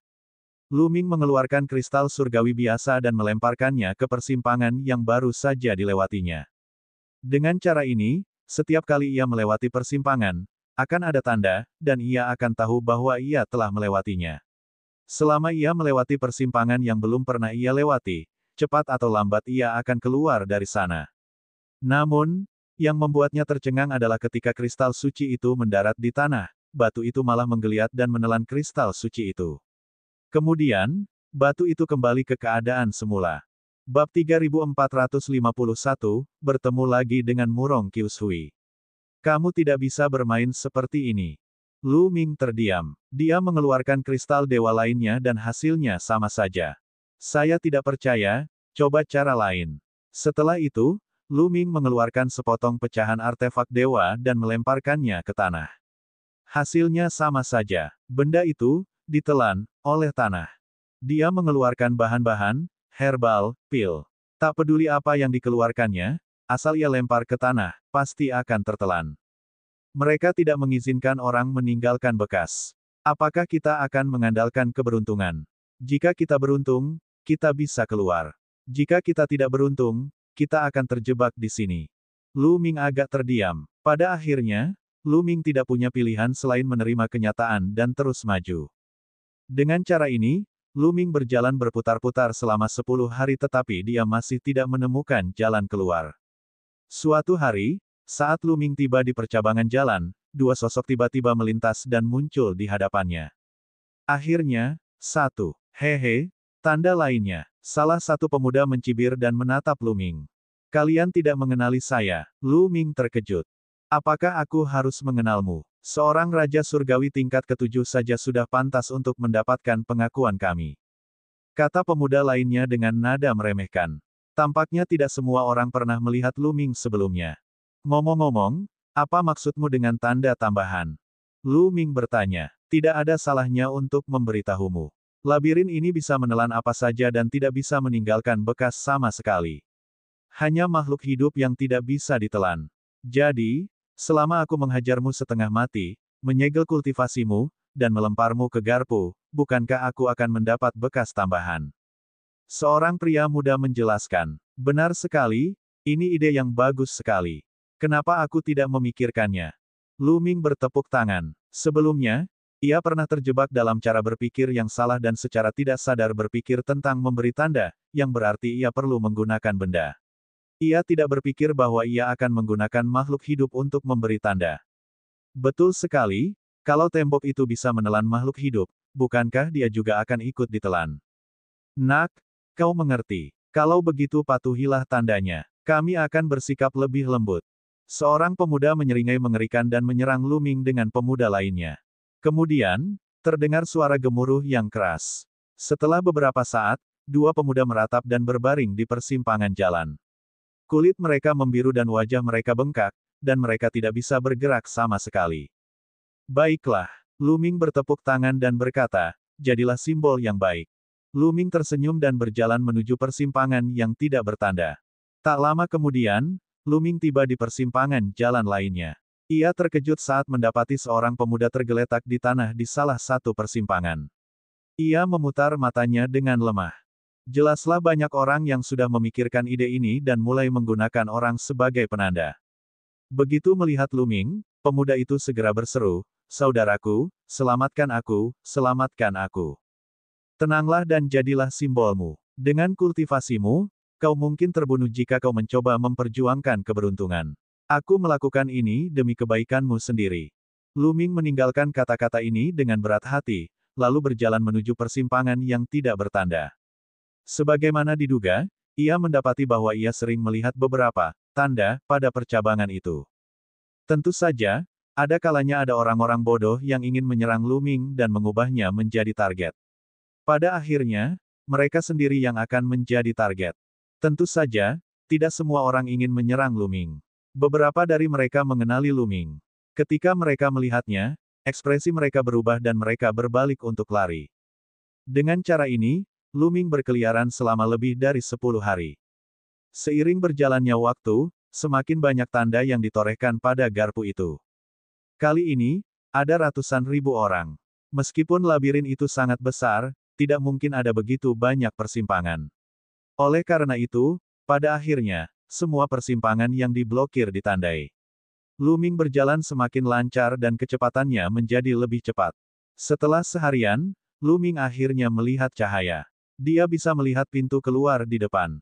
Lu Ming mengeluarkan kristal surgawi biasa dan melemparkannya ke persimpangan yang baru saja dilewatinya. Dengan cara ini, setiap kali ia melewati persimpangan, akan ada tanda, dan ia akan tahu bahwa ia telah melewatinya. Selama ia melewati persimpangan yang belum pernah ia lewati, cepat atau lambat ia akan keluar dari sana. Namun, yang membuatnya tercengang adalah ketika kristal suci itu mendarat di tanah, batu itu malah menggeliat dan menelan kristal suci itu. Kemudian, batu itu kembali ke keadaan semula. Bab 3451, bertemu lagi dengan Murong Qiushui. Kamu tidak bisa bermain seperti ini. Lu Ming terdiam. Dia mengeluarkan kristal dewa lainnya dan hasilnya sama saja. Saya tidak percaya, coba cara lain. Setelah itu, Lu Ming mengeluarkan sepotong pecahan artefak dewa dan melemparkannya ke tanah. Hasilnya sama saja. Benda itu ditelan oleh tanah. Dia mengeluarkan bahan-bahan herbal, pil. Tak peduli apa yang dikeluarkannya, asal ia lempar ke tanah, pasti akan tertelan. Mereka tidak mengizinkan orang meninggalkan bekas. Apakah kita akan mengandalkan keberuntungan? Jika kita beruntung, kita bisa keluar. Jika kita tidak beruntung, kita akan terjebak di sini. Lu Ming agak terdiam. Pada akhirnya, Lu Ming tidak punya pilihan selain menerima kenyataan dan terus maju. Dengan cara ini, Lu Ming berjalan berputar-putar selama 10 hari tetapi dia masih tidak menemukan jalan keluar. Suatu hari, saat Lu Ming tiba di percabangan jalan, dua sosok tiba-tiba melintas dan muncul di hadapannya. Akhirnya, satu. Hehe, tanda lainnya. Salah satu pemuda mencibir dan menatap Lu Ming. Kalian tidak mengenali saya. Lu Ming terkejut. Apakah aku harus mengenalmu? Seorang Raja Surgawi tingkat ke-7 saja sudah pantas untuk mendapatkan pengakuan kami. Kata pemuda lainnya dengan nada meremehkan. Tampaknya tidak semua orang pernah melihat Lu Ming sebelumnya. Ngomong-ngomong, apa maksudmu dengan tanda tambahan? Lu Ming bertanya. Tidak ada salahnya untuk memberitahumu. Labirin ini bisa menelan apa saja dan tidak bisa meninggalkan bekas sama sekali. Hanya makhluk hidup yang tidak bisa ditelan. Jadi, selama aku menghajarmu setengah mati, menyegel kultivasimu, dan melemparmu ke garpu, bukankah aku akan mendapat bekas tambahan? Seorang pria muda menjelaskan. Benar sekali, ini ide yang bagus sekali. Kenapa aku tidak memikirkannya? Lu Ming bertepuk tangan. Sebelumnya, ia pernah terjebak dalam cara berpikir yang salah dan secara tidak sadar berpikir tentang memberi tanda, yang berarti ia perlu menggunakan benda. Ia tidak berpikir bahwa ia akan menggunakan makhluk hidup untuk memberi tanda. Betul sekali, kalau tembok itu bisa menelan makhluk hidup, bukankah dia juga akan ikut ditelan? Nak, kau mengerti. Kalau begitu patuhilah tandanya. Kami akan bersikap lebih lembut. Seorang pemuda menyeringai mengerikan dan menyerang Lu Ming dengan pemuda lainnya. Kemudian, terdengar suara gemuruh yang keras. Setelah beberapa saat, dua pemuda meratap dan berbaring di persimpangan jalan. Kulit mereka membiru dan wajah mereka bengkak, dan mereka tidak bisa bergerak sama sekali. Baiklah, Lu Ming bertepuk tangan dan berkata, jadilah simbol yang baik. Lu Ming tersenyum dan berjalan menuju persimpangan yang tidak bertanda. Tak lama kemudian, Lu Ming tiba di persimpangan jalan lainnya. Ia terkejut saat mendapati seorang pemuda tergeletak di tanah di salah satu persimpangan. Ia memutar matanya dengan lemah. Jelaslah banyak orang yang sudah memikirkan ide ini dan mulai menggunakan orang sebagai penanda. Begitu melihat Lu Ming, pemuda itu segera berseru, saudaraku, selamatkan aku, selamatkan aku. Tenanglah dan jadilah simbolmu. Dengan kultivasimu, kau mungkin terbunuh jika kau mencoba memperjuangkan keberuntungan. Aku melakukan ini demi kebaikanmu sendiri. Lu Ming meninggalkan kata-kata ini dengan berat hati, lalu berjalan menuju persimpangan yang tidak bertanda. Sebagaimana diduga, ia mendapati bahwa ia sering melihat beberapa tanda pada percabangan itu. Tentu saja, ada kalanya ada orang-orang bodoh yang ingin menyerang Lu Ming dan mengubahnya menjadi target. Pada akhirnya, mereka sendiri yang akan menjadi target. Tentu saja, tidak semua orang ingin menyerang Lu Ming. Beberapa dari mereka mengenali Lu Ming. Ketika mereka melihatnya, ekspresi mereka berubah dan mereka berbalik untuk lari. Dengan cara ini, Lu Ming berkeliaran selama lebih dari 10 hari. Seiring berjalannya waktu, semakin banyak tanda yang ditorehkan pada garpu itu. Kali ini, ada ratusan ribu orang. Meskipun labirin itu sangat besar, tidak mungkin ada begitu banyak persimpangan. Oleh karena itu, pada akhirnya, semua persimpangan yang diblokir ditandai. Lu Ming berjalan semakin lancar dan kecepatannya menjadi lebih cepat. Setelah seharian, Lu Ming akhirnya melihat cahaya. Dia bisa melihat pintu keluar di depan.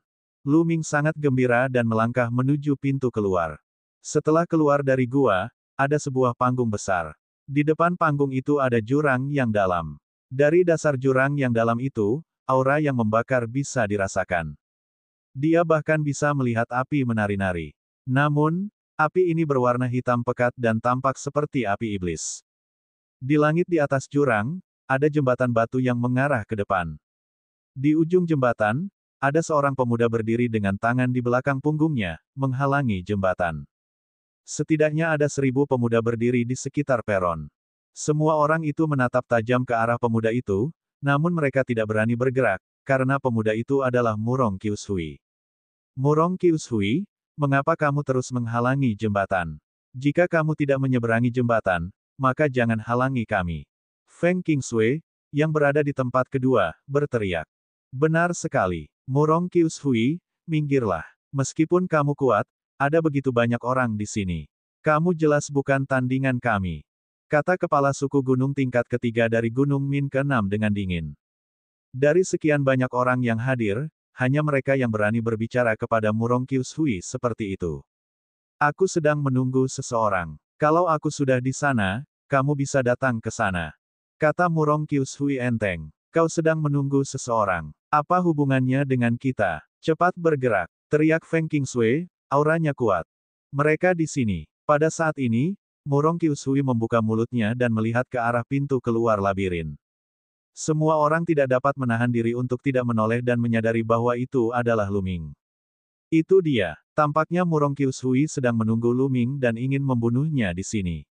Lu Ming sangat gembira dan melangkah menuju pintu keluar. Setelah keluar dari gua, ada sebuah panggung besar. Di depan panggung itu ada jurang yang dalam. Dari dasar jurang yang dalam itu, aura yang membakar bisa dirasakan. Dia bahkan bisa melihat api menari-nari. Namun, api ini berwarna hitam pekat dan tampak seperti api iblis. Di langit di atas jurang, ada jembatan batu yang mengarah ke depan. Di ujung jembatan, ada seorang pemuda berdiri dengan tangan di belakang punggungnya, menghalangi jembatan. Setidaknya ada 1000 pemuda berdiri di sekitar peron. Semua orang itu menatap tajam ke arah pemuda itu, namun mereka tidak berani bergerak, karena pemuda itu adalah Murong Qiushui. Murong Qiushui, mengapa kamu terus menghalangi jembatan? Jika kamu tidak menyeberangi jembatan, maka jangan halangi kami. Feng Qingshui, yang berada di tempat kedua, berteriak. Benar sekali, Murong Qiushui, minggirlah. Meskipun kamu kuat, ada begitu banyak orang di sini. Kamu jelas bukan tandingan kami. Kata kepala suku gunung tingkat ketiga dari Gunung Min ke-6 dengan dingin. Dari sekian banyak orang yang hadir, hanya mereka yang berani berbicara kepada Murong Qiushui seperti itu. Aku sedang menunggu seseorang. Kalau aku sudah di sana, kamu bisa datang ke sana. Kata Murong Qiushui enteng. Kau sedang menunggu seseorang. Apa hubungannya dengan kita? Cepat bergerak. Teriak Feng Qingshui. Auranya kuat. Mereka di sini. Pada saat ini, Murong Qiushui membuka mulutnya dan melihat ke arah pintu keluar labirin. Semua orang tidak dapat menahan diri untuk tidak menoleh dan menyadari bahwa itu adalah Lu Ming. Itu dia. Tampaknya Murong Qiushui sedang menunggu Lu Ming dan ingin membunuhnya di sini.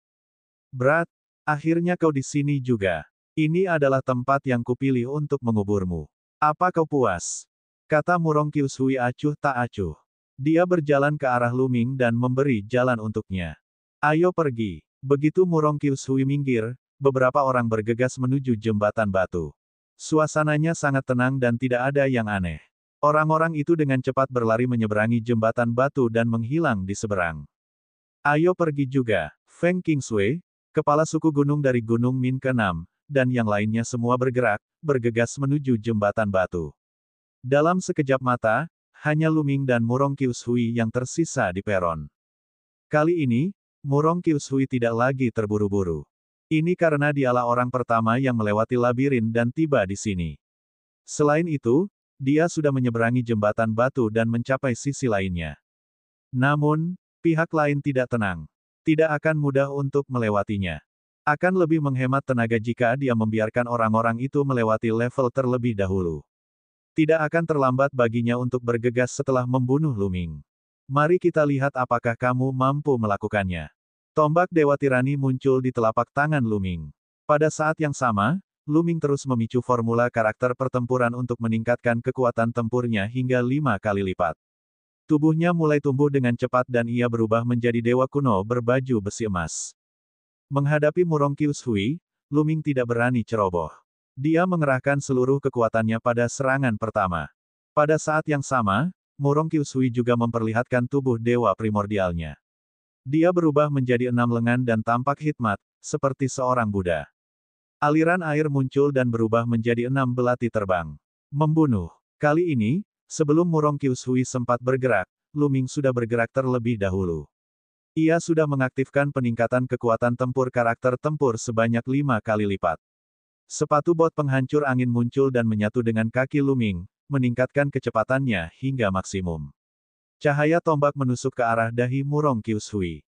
Berat, akhirnya kau di sini juga. Ini adalah tempat yang kupilih untuk menguburmu. Apa kau puas? Kata Murong Qiushui acuh tak acuh. Dia berjalan ke arah Lu Ming dan memberi jalan untuknya. Ayo pergi. Begitu Murong Qiushui minggir, beberapa orang bergegas menuju jembatan batu. Suasananya sangat tenang dan tidak ada yang aneh. Orang-orang itu dengan cepat berlari menyeberangi jembatan batu dan menghilang di seberang. Ayo pergi juga. Feng Qingshui, kepala suku gunung dari Gunung Min ke-6, dan yang lainnya semua bergerak, bergegas menuju jembatan batu. Dalam sekejap mata, hanya Lu Ming dan Murong Qiushui yang tersisa di peron. Kali ini, Murong Qiushui tidak lagi terburu-buru. Ini karena dialah orang pertama yang melewati labirin dan tiba di sini. Selain itu, dia sudah menyeberangi jembatan batu dan mencapai sisi lainnya. Namun, pihak lain tidak tenang. Tidak akan mudah untuk melewatinya. Akan lebih menghemat tenaga jika dia membiarkan orang-orang itu melewati level terlebih dahulu. Tidak akan terlambat baginya untuk bergegas setelah membunuh Lu Ming. Mari kita lihat apakah kamu mampu melakukannya. Tombak Dewa Tirani muncul di telapak tangan Lu Ming. Pada saat yang sama, Lu Ming terus memicu formula karakter pertempuran untuk meningkatkan kekuatan tempurnya hingga 5 kali lipat. Tubuhnya mulai tumbuh dengan cepat dan ia berubah menjadi dewa kuno berbaju besi emas. Menghadapi Murong Qiushui, Lu Ming tidak berani ceroboh. Dia mengerahkan seluruh kekuatannya pada serangan pertama. Pada saat yang sama, Murong Qiushui juga memperlihatkan tubuh dewa primordialnya. Dia berubah menjadi 6 lengan dan tampak hikmat, seperti seorang Buddha. Aliran air muncul dan berubah menjadi 6 belati terbang. Membunuh. Kali ini, sebelum Murong Qiushui sempat bergerak, Lu Ming sudah bergerak terlebih dahulu. Ia sudah mengaktifkan peningkatan kekuatan tempur karakter tempur sebanyak 5 kali lipat. Sepatu bot penghancur angin muncul dan menyatu dengan kaki Lu Ming, meningkatkan kecepatannya hingga maksimum. Cahaya tombak menusuk ke arah dahi Murong Qiushui.